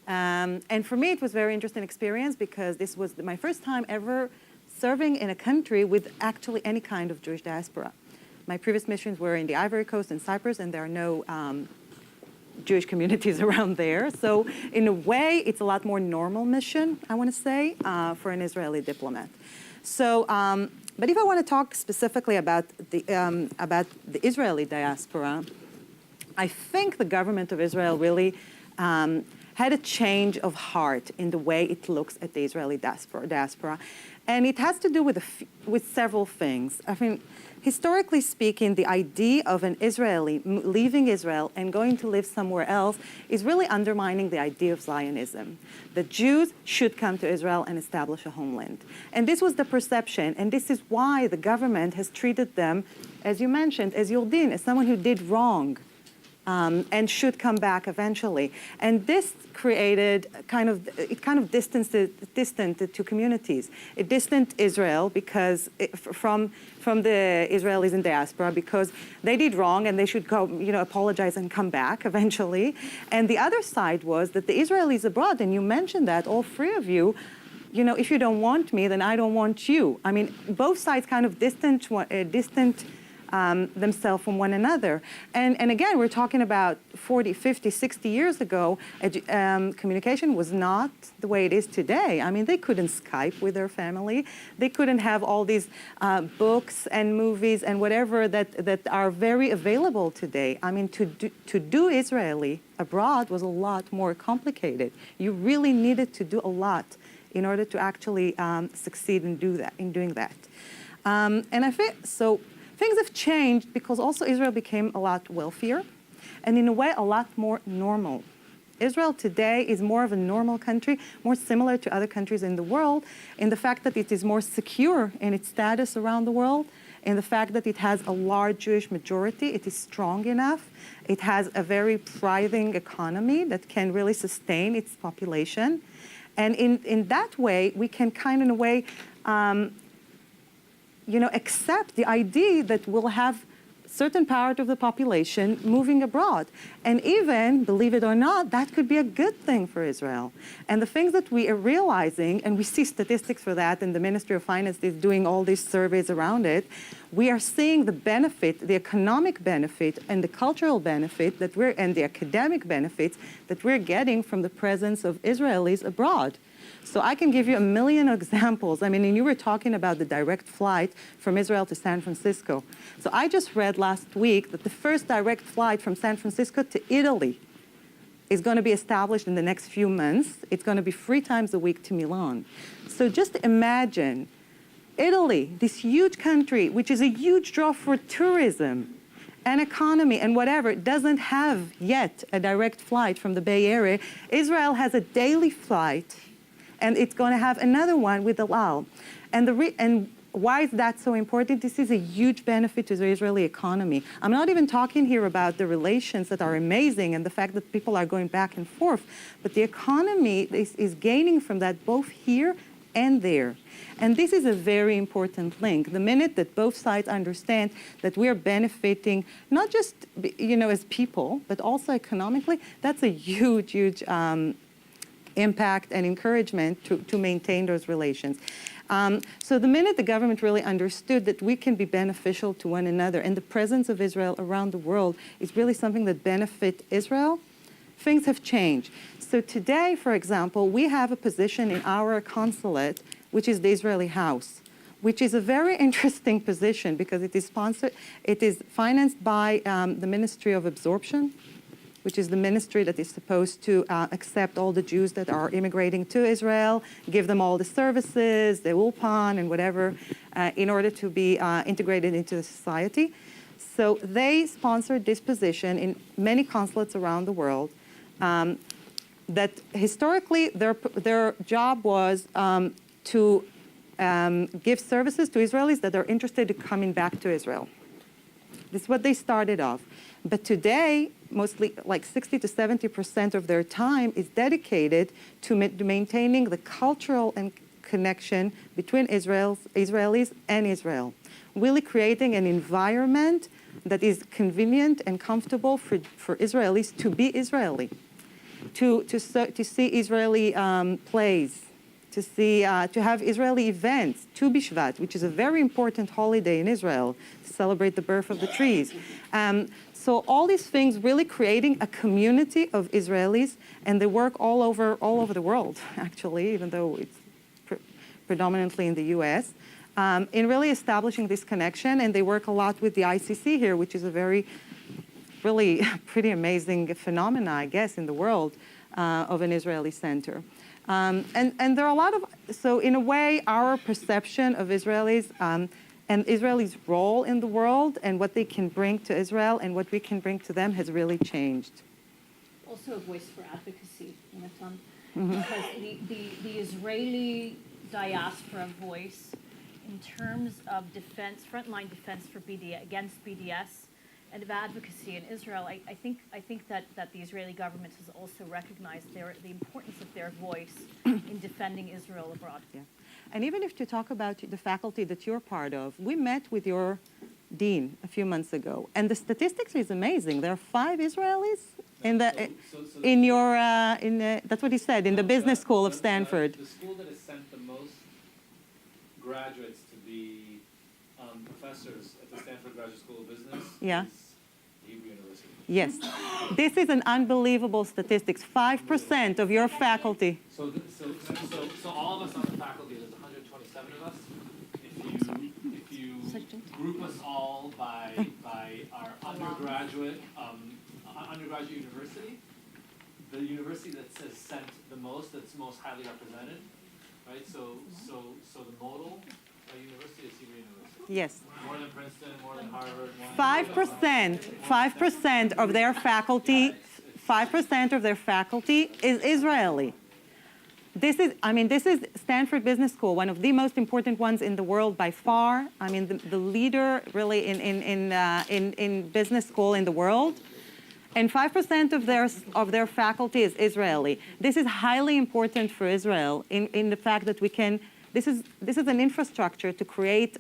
[SPEAKER 4] And for me, it was a very interesting experience because this was my first time ever serving in a country with actually any kind of Jewish diaspora. My previous missions were in the Ivory Coast and Cyprus, and there are no Jewish communities around there. So in a way, it's a lot more normal mission, I want to say, for an Israeli diplomat. So, but if I want to talk specifically about the Israeli diaspora, I think the government of Israel really had a change of heart in the way it looks at the Israeli diaspora. And it has to do with several things. I mean, historically speaking, the idea of an Israeli leaving Israel and going to live somewhere else is really undermining the idea of Zionism. The Jews should come to Israel and establish a homeland. And this was the perception, and this is why the government has treated them, as you mentioned, as Yordin, as someone who did wrong. And should come back eventually. And this created distanced the two communities. It distanced Israel because from the Israelis in diaspora because they did wrong and they should go, apologize and come back eventually. And the other side was that the Israelis abroad, and you mentioned that, all three of you, if you don't want me, then I don't want you. I mean, both sides kind of distant themselves from one another. And again, we're talking about 40, 50, 60 years ago, communication was not the way it is today. I mean, they couldn't Skype with their family. They couldn't have all these books and movies and whatever that are very available today. I mean, to do Israeli abroad was a lot more complicated. You really needed to do a lot in order to actually succeed in doing that. And I think so. Things have changed because also Israel became a lot wealthier and in a way a lot more normal. Israel today is more of a normal country, more similar to other countries in the world in the fact that it is more secure in its status around the world, in the fact that it has a large Jewish majority, it is strong enough, it has a very thriving economy that can really sustain its population. And in that way, we can kind of in a way accept the idea that we'll have certain part of the population moving abroad. And even, believe it or not, that could be a good thing for Israel. And the things that we are realizing, and we see statistics for that, and the Ministry of Finance is doing all these surveys around it, we are seeing the benefit, the economic benefit, and the cultural benefit and the academic benefits that we're getting from the presence of Israelis abroad. So I can give you a million examples. I mean, and you were talking about the direct flight from Israel to San Francisco. So I just read last week that the first direct flight from San Francisco to Italy is going to be established in the next few months. It's going to be 3 times a week to Milan. So just imagine Italy, this huge country, which is a huge draw for tourism and economy and whatever, doesn't have yet a direct flight from the Bay Area. Israel has a daily flight, and it's going to have another one with El Al. And why is that so important? This is a huge benefit to the Israeli economy. I'm not even talking here about the relations that are amazing and the fact that people are going back and forth, but the economy is gaining from that both here and there. And this is a very important link. The minute that both sides understand that we are benefiting, not just as people, but also economically, that's a huge impact and encouragement to maintain those relations. So the minute the government really understood that we can be beneficial to one another, and the presence of Israel around the world is really something that benefits Israel, things have changed. So today, for example, we have a position in our consulate, which is the Israeli House, which is a very interesting position because it is financed by the Ministry of Absorption, which is the ministry that is supposed to accept all the Jews that are immigrating to Israel, give them all the services, the ulpan and whatever, in order to be integrated into the society. So they sponsored this position in many consulates around the world. That historically their job was to give services to Israelis that are interested in coming back to Israel. This is what they started off. But today, mostly like 60 to 70% of their time is dedicated to maintaining the cultural and connection between Israelis and Israel, really creating an environment that is convenient and comfortable for Israelis to be Israeli, to see Israeli plays, to have Israeli events, Tu B'Shvat, which is a very important holiday in Israel, to celebrate the birth of the trees. So all these things really creating a community of Israelis, and they work all over the world, actually, even though it's predominantly in the US, in really establishing this connection. And they work a lot with the ICC here, which is a really pretty amazing phenomena, I guess, in the world of an Israeli center. And there are a lot of, so in a way, our perception of Israelis and Israelis' role in the world and what they can bring to Israel and what we can bring to them has really changed.
[SPEAKER 7] Also a voice for advocacy, because the Israeli diaspora voice in terms of defense, frontline defense for against BDS, and of advocacy in Israel, I think that the Israeli government has also recognized the importance of their voice in defending Israel abroad.
[SPEAKER 4] Yeah. And even if to talk about the faculty that you're part of, we met with your dean a few months ago, and the statistics is amazing. There are 5 Israelis that's what he said, in the business school of Stanford.
[SPEAKER 1] The school that has sent the most graduates to be professors at the Stanford Graduate School of Business is Hebrew University. Yes.
[SPEAKER 4] This is an unbelievable statistics. 5% of your faculty.
[SPEAKER 1] So all of us on the faculty, there's 127 of us. If you group us all by our undergraduate university, the university that says sent the most, that's most highly represented, right? So the modal university is Hebrew University.
[SPEAKER 4] Yes.
[SPEAKER 1] More than Princeton, more than Harvard.
[SPEAKER 4] 5% of their faculty. 5% of their faculty is Israeli. This is Stanford Business School, one of the most important ones in the world by far. I mean, the leader really in business school in the world. And 5% of their faculty is Israeli. This is highly important for Israel in the fact that we can. This is an infrastructure to create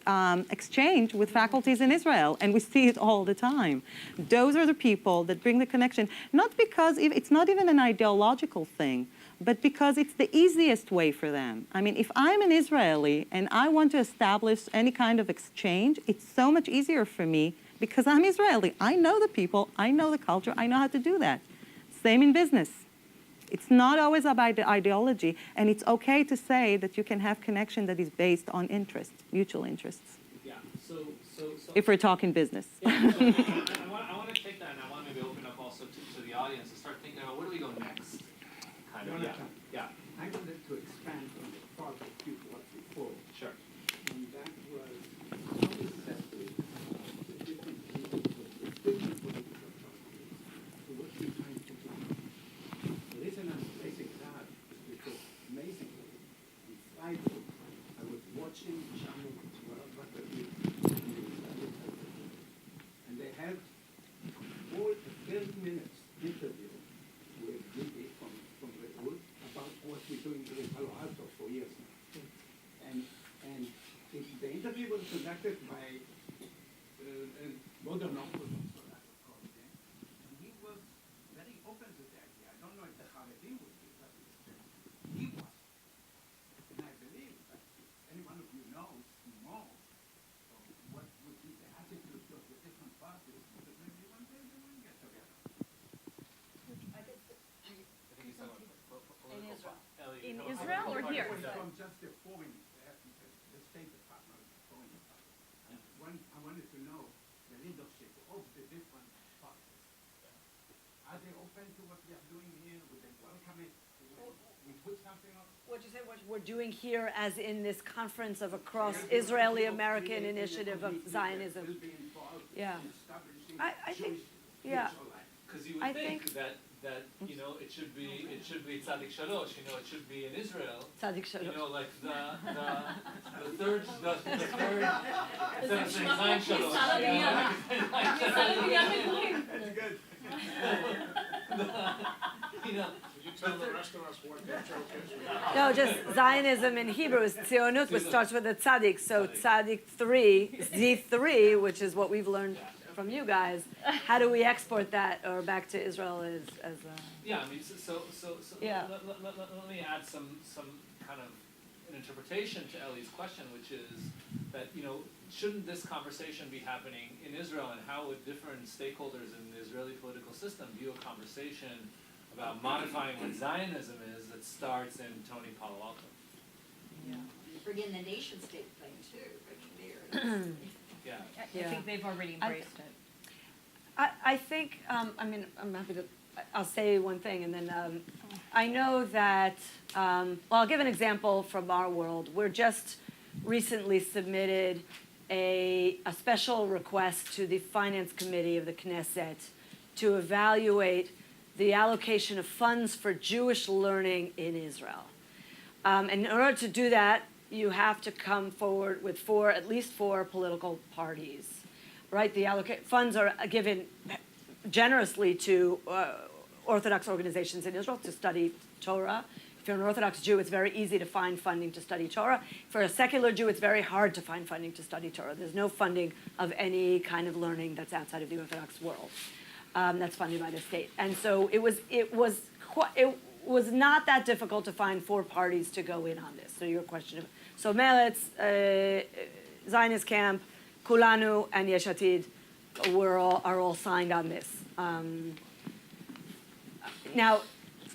[SPEAKER 4] exchange with faculties in Israel, and we see it all the time. Those are the people that bring the connection, not because it's not even an ideological thing, but because it's the easiest way for them. I mean, if I'm an Israeli and I want to establish any kind of exchange, it's so much easier for me because I'm Israeli. I know the people, I know the culture, I know how to do that. Same in business. It's not always about the ideology, and it's okay to say that you can have connection that is based on interest, mutual interests.
[SPEAKER 1] Yeah. So
[SPEAKER 4] if we're talking business.
[SPEAKER 1] Yeah, so I want to take that, and I want to maybe open up also to the audience and start thinking about where do we go next? Kind of. Yeah.
[SPEAKER 8] I wanted to expand on the part that you brought before.
[SPEAKER 1] Sure.
[SPEAKER 8] And that was how we separate the different political parties to what we're trying to do. The reason I'm raising that is because amazingly, in Friday, I was watching Channel 12 what they did in the Israeli television. And they had a 30 minutes interview with Bibi from Redwood about what we're doing in Palo Alto for years now. And the interview was conducted by Moderator, and he was very open to the idea. I don't know if the Haredim would be, but he was. And I believe that any one of we put something on.
[SPEAKER 6] What'd you say, what we're doing here as in this conference of across Israeli-American initiative of Zionism?
[SPEAKER 8] Will be involved
[SPEAKER 6] Yeah.
[SPEAKER 8] in establishing
[SPEAKER 6] I think,
[SPEAKER 8] Jewish
[SPEAKER 6] yeah.
[SPEAKER 8] Jerusalem.
[SPEAKER 1] Because you would
[SPEAKER 6] I
[SPEAKER 1] think
[SPEAKER 6] think-
[SPEAKER 1] that you know it should be Tzadik Shalosh, you know it should be in Israel.
[SPEAKER 6] Tzaddik
[SPEAKER 1] You
[SPEAKER 6] Shalom.
[SPEAKER 1] know, like the third instead of saying Zayin Shalosh.
[SPEAKER 8] That's good.
[SPEAKER 1] You know,
[SPEAKER 8] You tell the rest of us what their joke is.
[SPEAKER 6] No, just Zionism in Hebrew is Tzionut, which starts with a tzaddik. So tzaddik 3, Z3, which is what we've learned from you guys. How do we export that or back to Israel as
[SPEAKER 1] yeah, I mean, so
[SPEAKER 6] Yeah.
[SPEAKER 1] let me add some kind of an interpretation to Ellie's question, which is that, you know, shouldn't this conversation be happening in Israel, and how would different stakeholders in the Israeli political system view a conversation about modifying what Zionism is that starts in Tony Palo Alto?
[SPEAKER 2] Bring in the nation state thing too, right there.
[SPEAKER 1] Yeah.
[SPEAKER 7] I
[SPEAKER 6] Yeah.
[SPEAKER 7] think they've already embraced it.
[SPEAKER 6] I think, I mean, I'm happy to, I'll say one thing, and then I know that, well, I'll give an example from our world. We're just recently submitted a special request to the Finance Committee of the Knesset to evaluate the allocation of funds for Jewish learning in Israel. And in order to do that, you have to come forward with at least four political parties. Right, the funds are given generously to Orthodox organizations in Israel to study Torah. If you're an Orthodox Jew, it's very easy to find funding to study Torah. For a secular Jew, it's very hard to find funding to study Torah. There's no funding of any kind of learning that's outside of the Orthodox world that's funded by the state. And so it was not that difficult to find four parties to go in on this. So your question, so Meretz, Zionist Camp, Kulanu and Yesh Atid are all signed on this. Now,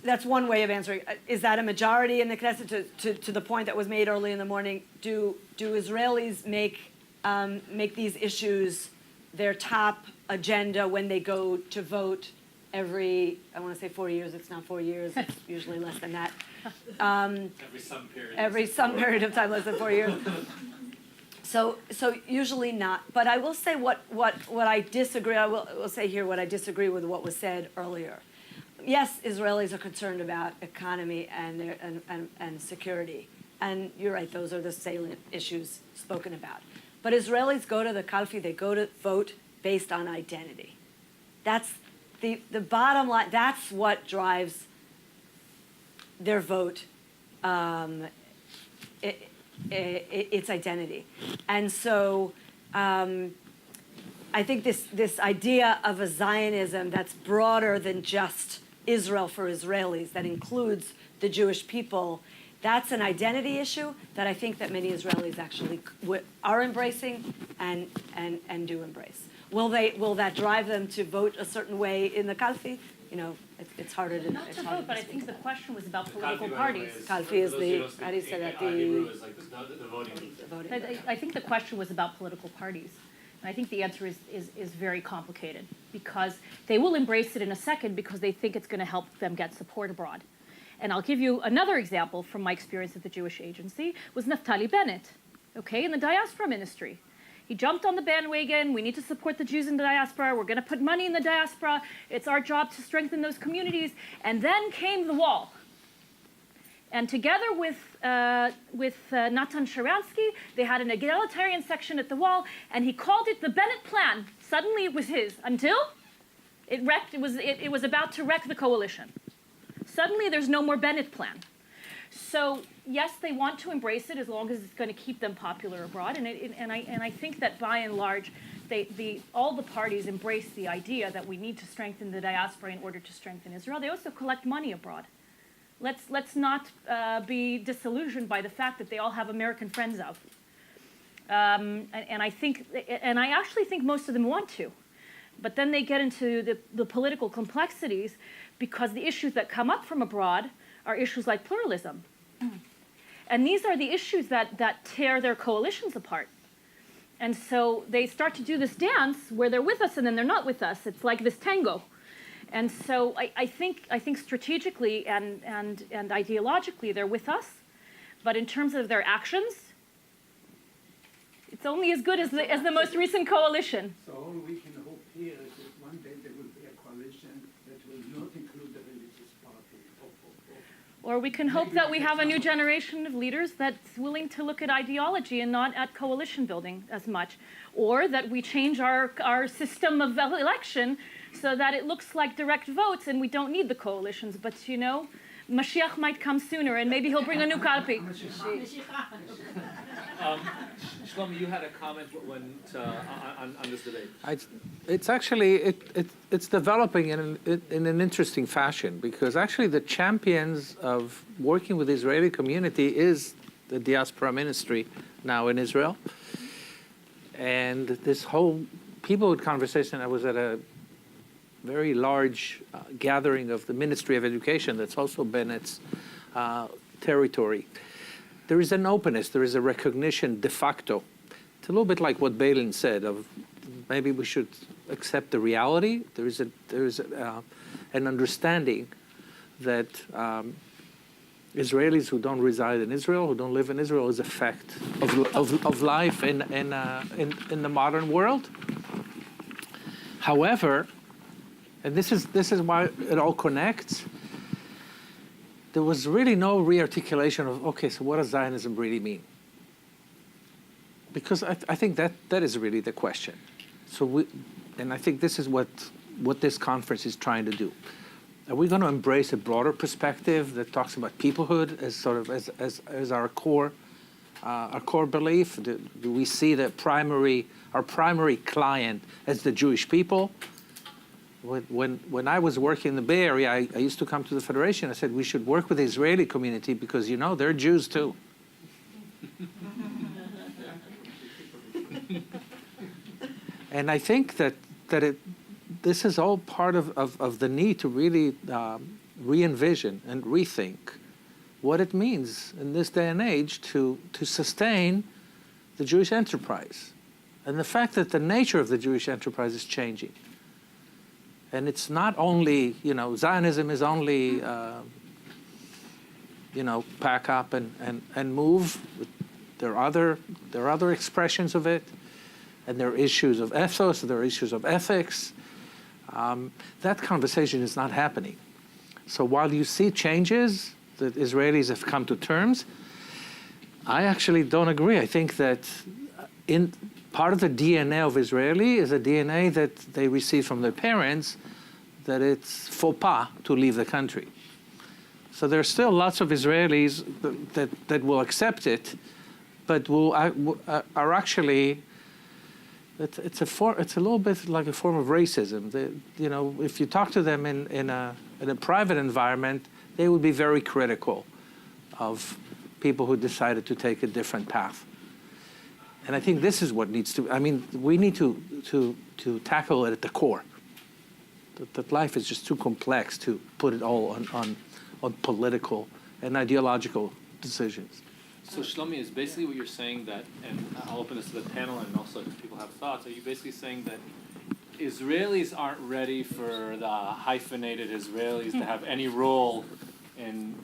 [SPEAKER 6] that's one way of answering. Is that a majority in the Knesset? To the point that was made early in the morning, do Israelis make these issues their top agenda when they go to vote every, I want to say 4 years, it's not 4 years, it's usually less than that. Every some period of time, less than 4 years. So usually not, but I will say what I disagree. I will say here what I disagree with what was said earlier. Yes, Israelis are concerned about economy and security, and you're right; those are the salient issues spoken about. But Israelis go to the Kalfi; they go to vote based on identity. That's the bottom line. That's what drives their vote. Its identity. And so I think this idea of a Zionism that's broader than just Israel for Israelis, that includes the Jewish people, that's an identity issue that I think that many Israelis actually are embracing and do embrace. Will that drive them to vote a certain way in the Kalfi? You know, it's harder to.
[SPEAKER 7] Not to vote, but I think the question was about political
[SPEAKER 1] Kalfi,
[SPEAKER 7] parties.
[SPEAKER 6] Kalfi is the, how do you say that,
[SPEAKER 1] Hebrew is like the voting booth.
[SPEAKER 6] the voting.
[SPEAKER 7] I think the question was about political parties. And I think the answer is very complicated, because they will embrace it in a second because they think it's going to help them get support abroad. And I'll give you another example from my experience at the Jewish Agency, was Naftali Bennett, okay, in the diaspora ministry. He jumped on the bandwagon. We need to support the Jews in the diaspora. We're going to put money in the diaspora. It's our job to strengthen those communities. And then came the wall. And together with Natan Sharansky, they had an egalitarian section at the wall, and he called it the Bennett Plan. Suddenly it was his, until it wrecked. It was about to wreck the coalition. Suddenly there's no more Bennett Plan. So yes, they want to embrace it as long as it's going to keep them popular abroad, and I think that by and large, all the parties embrace the idea that we need to strengthen the diaspora in order to strengthen Israel. They also collect money abroad. Let's not be disillusioned by the fact that they all have American friends out, and I actually think most of them want to, but then they get into the political complexities, because the issues that come up from abroad are issues like pluralism. And these are the issues that tear their coalitions apart. And so they start to do this dance where they're with us and then they're not with us. It's like this tango. And so I think strategically and ideologically they're with us, but in terms of their actions, it's only as good as the most recent coalition.
[SPEAKER 8] So all we can hope here is that one day there will be a coalition that will not include the religious party.
[SPEAKER 7] Or we can hope that we have a new generation of leaders that's willing to look at ideology and not at coalition building as much. Or that we change our system of election so that it looks like direct votes and we don't need the coalitions. But you know, Mashiach might come sooner and maybe he'll bring a new kalpi.
[SPEAKER 1] Shlomi, you had a comment on this debate.
[SPEAKER 3] It's actually it's developing in an interesting fashion, because actually the champions of working with the Israeli community is the diaspora ministry now in Israel. And this whole peoplehood conversation, I was at a very large gathering of the Ministry of Education that's also Bennett's territory. There is an openness, there is a recognition de facto. It's a little bit like what Balin said of maybe we should accept the reality. There is an understanding that Israelis who don't reside in Israel, who don't live in Israel, is a fact of life in the modern world. However, and this is why it all connects, there was really no re-articulation of, okay, so what does Zionism really mean? Because I think that is really the question. So and I think this is what this conference is trying to do. Are we going to embrace a broader perspective that talks about peoplehood as sort of as our core belief? Do we see our primary client as the Jewish people? When I was working in the Bay Area, I used to come to the Federation. I said we should work with the Israeli community because they're Jews too. And I think that this is all part of the need to really re-envision and rethink what it means in this day and age to sustain the Jewish enterprise, and the fact that the nature of the Jewish enterprise is changing. And it's not only, Zionism is only, pack up and move. There are other expressions of it, and there are issues of ethos, there are issues of ethics. That conversation is not happening. So while you see changes that Israelis have come to terms, I actually don't agree. I think that part of the DNA of Israeli is a DNA that they receive from their parents, that it's faux pas to leave the country. So there are still lots of Israelis that will accept it, but are actually, it's a little bit like a form of racism. If you talk to them in a private environment, they would be very critical of people who decided to take a different path. And I think this is what needs to, we need to tackle it at the core. That life is just too complex to put it all on political and ideological decisions.
[SPEAKER 1] So Shlomi, is basically what you're saying that, and I'll open this to the panel and also if people have thoughts, are you basically saying that Israelis aren't ready for the hyphenated Israelis to have any role in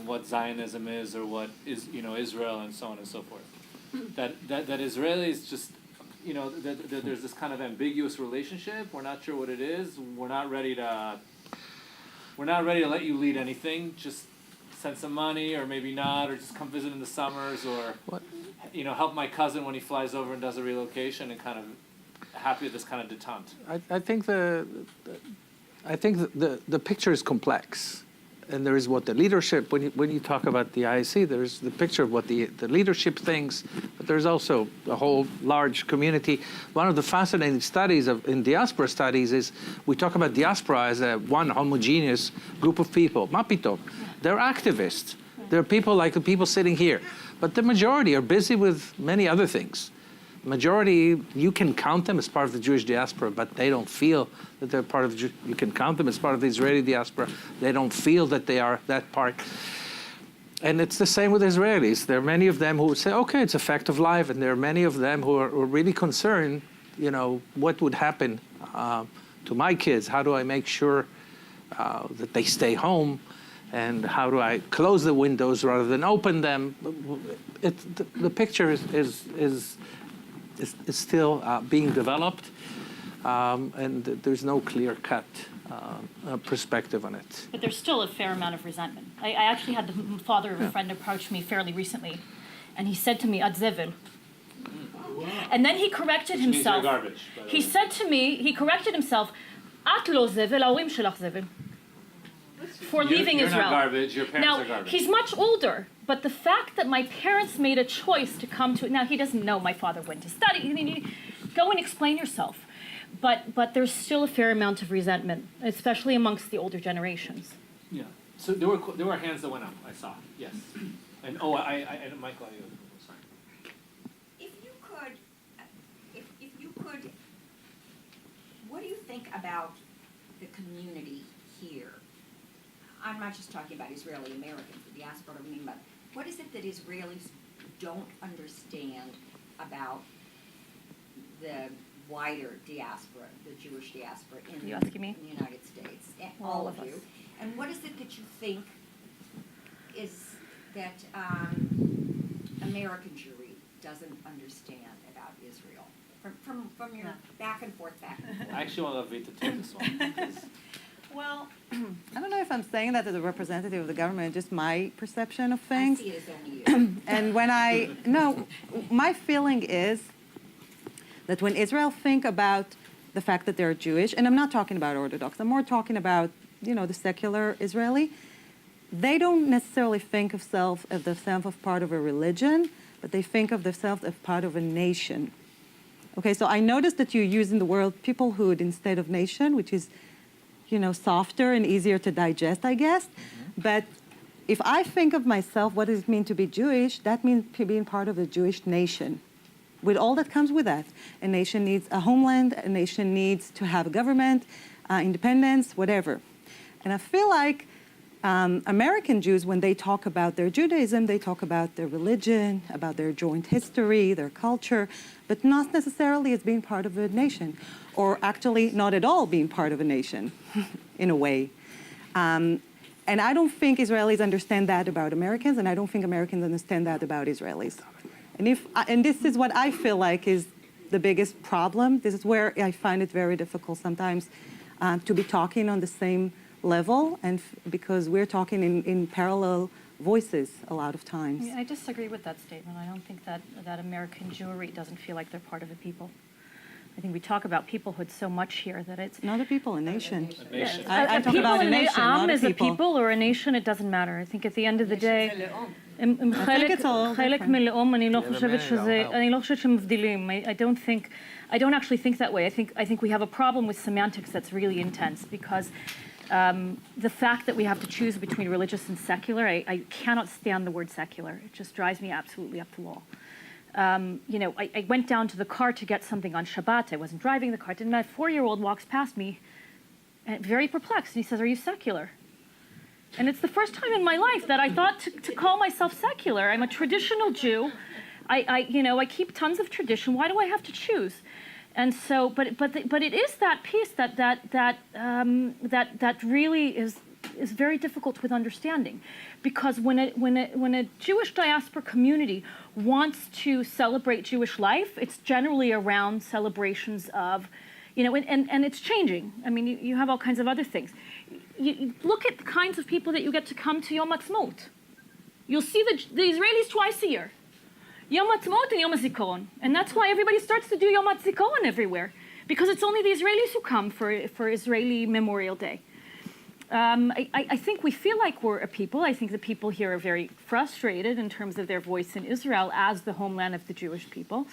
[SPEAKER 1] what Zionism is or what is Israel and so on and so forth? That Israelis just that there's this kind of ambiguous relationship. We're not sure what it is. We're not ready to let you lead anything. Just send some money, or maybe not, or just come visit in the summers, or help my cousin when he flies over and does a relocation, and kind of happy with this kind of detente.
[SPEAKER 3] I think the picture is complex. And there is what the leadership, when you talk about the ISC, there's the picture of what the leadership thinks, but there's also a whole large community. One of the fascinating studies in diaspora studies is we talk about diaspora as one homogeneous group of people. Mapito. They're activists. They're people like the people sitting here. But the majority are busy with many other things. Majority, you can count them as part of the Jewish diaspora, but they don't feel that they're part of you can count them as part of the Israeli diaspora. They don't feel that they are that part. And it's the same with Israelis. There are many of them who say, okay, it's a fact of life, and there are many of them who are really concerned, what would happen to my kids? How do I make sure that they stay home? And how do I close the windows rather than open them? The picture is still being developed, and there's no clear-cut perspective on it.
[SPEAKER 7] But there's still a fair amount of resentment. I actually had the father of a friend approach me fairly recently, and he said to me, "Ad zevil." And then he corrected himself.
[SPEAKER 1] Garbage,
[SPEAKER 7] He said to me, he corrected himself, "At lo zevel, ההורים שלך zevel." For leaving
[SPEAKER 1] you're
[SPEAKER 7] Israel.
[SPEAKER 1] Not garbage. Your parents
[SPEAKER 7] Now,
[SPEAKER 1] are garbage.
[SPEAKER 7] he's much older, but the fact that my parents made a choice to come to it, now he doesn't know my father went to study. Go and explain yourself. But there's still a fair amount of resentment, especially amongst the older generations.
[SPEAKER 1] Yeah. So there were hands that went up. I saw. Yes. And and Michael, sorry.
[SPEAKER 2] If you could, what do you think about the community here? I'm not just talking about Israeli Americans, the diaspora, I mean, but what is it that Israelis don't understand about the wider diaspora, the Jewish diaspora in
[SPEAKER 7] You asking me?
[SPEAKER 2] the United States, and
[SPEAKER 7] Well,
[SPEAKER 2] all
[SPEAKER 7] all
[SPEAKER 2] of
[SPEAKER 7] of
[SPEAKER 2] you?
[SPEAKER 7] us.
[SPEAKER 2] And what is it that you think is that American Jewry doesn't understand about Israel? From your back and forth.
[SPEAKER 1] I actually want Ravit to take this one.
[SPEAKER 4] Well, I don't know if I'm saying that as a representative of the government, just my perception of
[SPEAKER 2] I
[SPEAKER 4] things.
[SPEAKER 2] see it as only you.
[SPEAKER 4] And my feeling is that when Israel think about the fact that they're Jewish, and I'm not talking about Orthodox, I'm more talking about, the secular Israeli, they don't necessarily think of themselves as part of a religion, but they think of themselves as part of a nation. Okay, so I noticed that you're using the word peoplehood instead of nation, which is softer and easier to digest, I guess. Mm-hmm. But if I think of myself, what does it mean to be Jewish? That means being part of a Jewish nation, with all that comes with that. A nation needs a homeland, a nation needs to have a government, independence, whatever. And I feel like American Jews, when they talk about their Judaism, they talk about their religion, about their joint history, their culture, but not necessarily as being part of a nation, or actually not at all being part of a nation, in a way. And I don't think Israelis understand that about Americans, and I don't think Americans understand that about Israelis. And this is what I feel like is the biggest problem. This is where I find it very difficult sometimes to be talking on the same level, and because we're talking in parallel voices a lot of times.
[SPEAKER 7] I disagree with that statement. I don't think that American Jewry doesn't feel like they're part of a people. I think we talk about peoplehead so much here that it's
[SPEAKER 4] Not a people, a nation.
[SPEAKER 1] A nation.
[SPEAKER 4] I talk about a nation, not a
[SPEAKER 7] is a
[SPEAKER 4] people.
[SPEAKER 7] people or a nation, it doesn't matter. I think at the end of the day, הם
[SPEAKER 4] it's all
[SPEAKER 7] חלק
[SPEAKER 4] different.
[SPEAKER 7] מלאום, אני לא חושבת שהם מבדילים. I don't actually think that way. I think we have a problem with semantics that's really intense, because the fact that we have to choose between religious and secular, I cannot stand the word secular. It just drives me absolutely up the wall. I went down to the car to get something on Shabbat. I wasn't driving the car. And my 4-year-old walks past me, and very perplexed. And he says, "Are you secular?" And it's the first time in my life that I thought to call myself secular. I'm a traditional Jew. I keep tons of tradition. Why do I have to choose? And so, but it is that piece that really is very difficult with understanding, because when a Jewish diaspora community wants to celebrate Jewish life, it's generally around celebrations of, and it's changing. I mean, you have all kinds of other things. You look at the kinds of people that you get to come to Yom Ha'atzmaut. You'll see the Israelis twice a year. Yom Ha'atzmaut and Yom HaZikaron. And that's why everybody starts to do Yom HaZikaron everywhere, because it's only the Israelis who come for Israeli Memorial Day. I think we feel like we're a people. I think the people here are very frustrated in terms of their voice in Israel as the homeland of the Jewish people.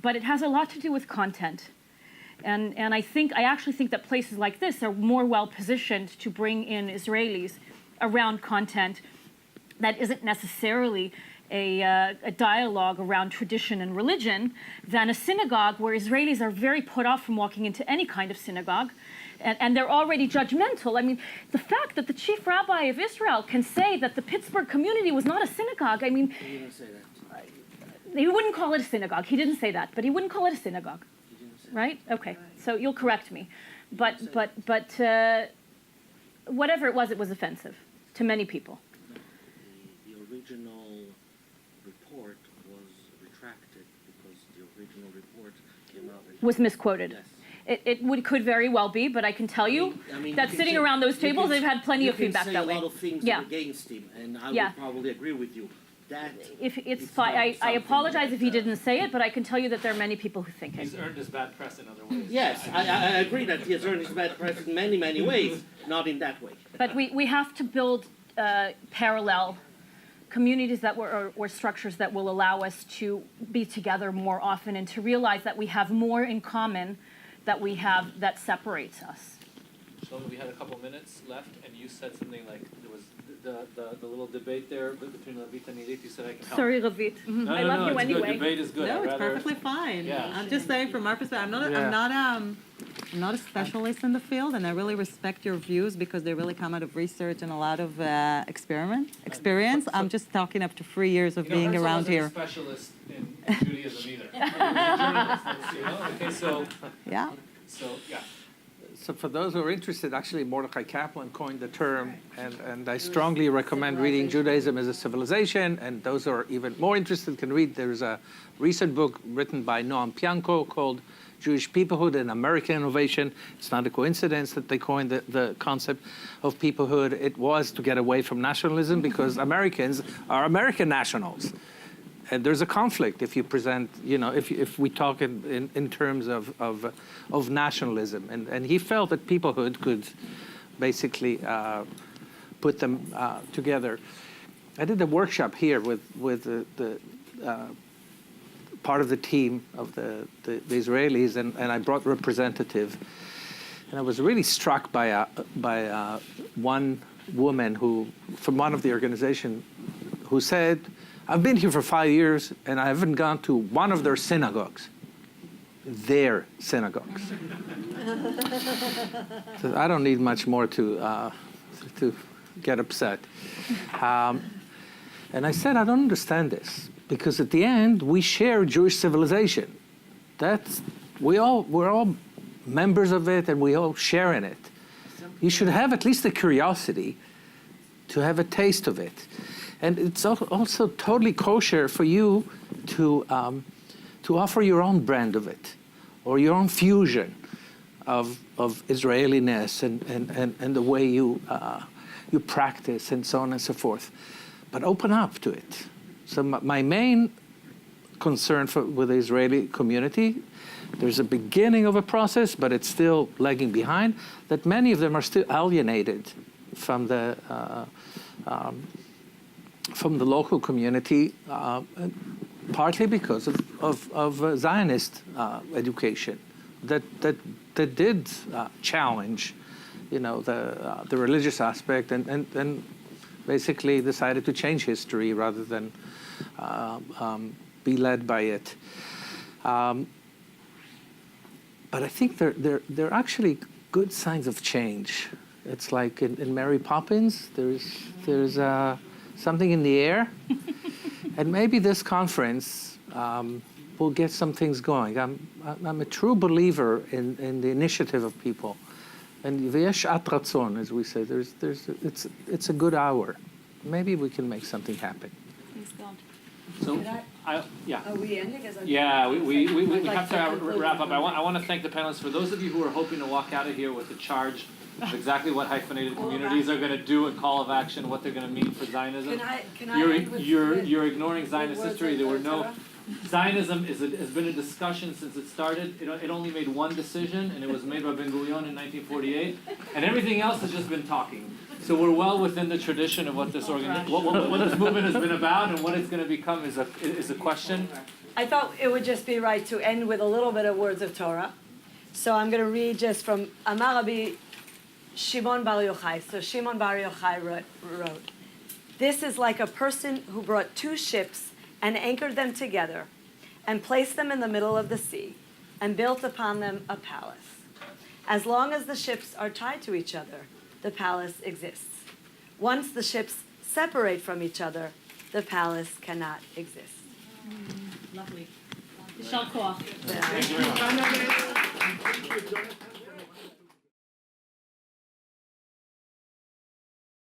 [SPEAKER 7] But it has a lot to do with content. And I actually think that places like this are more well positioned to bring in Israelis around content that isn't necessarily a dialogue around tradition and religion than a synagogue, where Israelis are very put off from walking into any kind of synagogue. And they're already judgmental. I mean, the fact that the chief rabbi of Israel can say that the Pittsburgh community was not a synagogue, I mean,
[SPEAKER 8] He didn't say that.
[SPEAKER 7] he wouldn't call it a synagogue. He didn't say that, but he wouldn't call it a synagogue.
[SPEAKER 8] He didn't say
[SPEAKER 7] Right? Okay, so you'll correct me. but whatever it was offensive to many people.
[SPEAKER 9] The original report was retracted because the original report came out.
[SPEAKER 7] Was misquoted.
[SPEAKER 9] Yes.
[SPEAKER 7] Could very well be, but I can tell you
[SPEAKER 9] I mean,
[SPEAKER 7] that
[SPEAKER 9] you can
[SPEAKER 7] sitting
[SPEAKER 9] say-
[SPEAKER 7] around those
[SPEAKER 9] you
[SPEAKER 7] tables,
[SPEAKER 9] can-
[SPEAKER 7] they've had plenty of feedback that way.
[SPEAKER 9] You can say a lot of things
[SPEAKER 7] Yeah.
[SPEAKER 9] against him, and I
[SPEAKER 7] Yeah.
[SPEAKER 9] would probably agree with you. That
[SPEAKER 7] If it's
[SPEAKER 9] it's
[SPEAKER 7] fine,
[SPEAKER 9] not
[SPEAKER 7] I
[SPEAKER 9] something
[SPEAKER 7] apologize if he
[SPEAKER 9] that,
[SPEAKER 7] didn't say it, but I can tell you that there are many people who think it.
[SPEAKER 1] He's earned his bad press in other ways.
[SPEAKER 9] Yes, I agree that he has earned his bad press in many, many ways, not in that way.
[SPEAKER 7] But we have to build parallel communities that or structures that will allow us to be together more often and to realize that we have more in common that separates us.
[SPEAKER 1] Shlomi, we had a couple minutes left, and you said something like there was the little debate there between Ravit and Nirit. You said I can help.
[SPEAKER 7] Sorry, Ravit.
[SPEAKER 1] No,
[SPEAKER 7] I
[SPEAKER 1] no,
[SPEAKER 7] love
[SPEAKER 1] no,
[SPEAKER 7] you
[SPEAKER 1] it's
[SPEAKER 7] anyway.
[SPEAKER 1] Good. Debate is good.
[SPEAKER 4] No,
[SPEAKER 1] I'd
[SPEAKER 4] it's
[SPEAKER 1] rather-
[SPEAKER 4] perfectly fine.
[SPEAKER 1] Yeah.
[SPEAKER 4] I'm just saying from our perspective, I'm not a specialist in the field, and I really respect your views because they really come out of research and a lot of experience. I'm just talking up to 3 years of being
[SPEAKER 1] Herzl
[SPEAKER 4] around
[SPEAKER 1] wasn't
[SPEAKER 4] here.
[SPEAKER 1] a specialist in Judaism either. He was a journalist, you know? Okay, so
[SPEAKER 4] Yeah.
[SPEAKER 1] yeah.
[SPEAKER 3] So for those who are interested, actually Mordechai Kaplan coined the term, and I strongly recommend reading Judaism as a Civilization, and those who are even more interested can read, there's a recent book written by Noam Pianko called Jewish Peoplehood and American Innovation. It's not a coincidence that they coined the concept of peoplehood. It was to get away from nationalism because Americans are American nationals. And there's a conflict if you present, if we talk in terms of nationalism. And he felt that peoplehood could basically put them together. I did a workshop here with the part of the team of the Israelis, and I brought representative. And I was really struck by one woman from one of the organization who said, I've been here for 5 years, and I haven't gone to one of their synagogues. Their synagogues. So I don't need much more to get upset. And I said, I don't understand this, because at the end, we share Jewish civilization. We're all members of it, and we all share in it. You should have at least the curiosity to have a taste of it. And it's also totally kosher for you to offer your own brand of it, or your own fusion of Israeliness and the way you practice and so on and so forth. But open up to it. So my main concern with the Israeli community, there's a beginning of a process, but it's still lagging behind, that many of them are still alienated from the local community, partly because of Zionist education that did challenge, the religious aspect and basically decided to change history rather than be led by it. But I think there are actually good signs of change. It's like in Mary Poppins, there's something in the air, and maybe this conference will get some things going. I'm a true believer in the initiative of people, and v'yesh at ratzon, as we say. It's a good hour. Maybe we can make something happen.
[SPEAKER 6] Please God.
[SPEAKER 1] So,
[SPEAKER 6] Are we ending?
[SPEAKER 1] Yeah, we have to wrap up. I want to thank the panelists. For those of you who are hoping to walk out of here with the charge of exactly what hyphenated communities are going to do, a call of action, what they're going to mean for Zionism.
[SPEAKER 6] Can I end with
[SPEAKER 1] You're ignoring Zionist
[SPEAKER 6] words
[SPEAKER 1] history.
[SPEAKER 6] of
[SPEAKER 1] There were no.
[SPEAKER 6] Torah?
[SPEAKER 1] Zionism has been a discussion since it started. It only made one decision, and it was made by Ben-Gurion in 1948. And everything else has just been talking. So we're well within the tradition of what this what this movement has been about, and what it's going to become is a question.
[SPEAKER 6] I thought it would just be right to end with a little bit of words of Torah. So I'm going to read just from Amar Rabbi Shimon Bar Yochai. So Shimon Bar Yochai wrote, "This is like a person who brought two ships and anchored them together and placed them in the middle of the sea and built upon them a palace. As long as the ships are tied to each other, the palace exists. Once the ships separate from each other, the palace cannot exist."
[SPEAKER 7] Lovely. יישר כוח.
[SPEAKER 1] Thank you very much.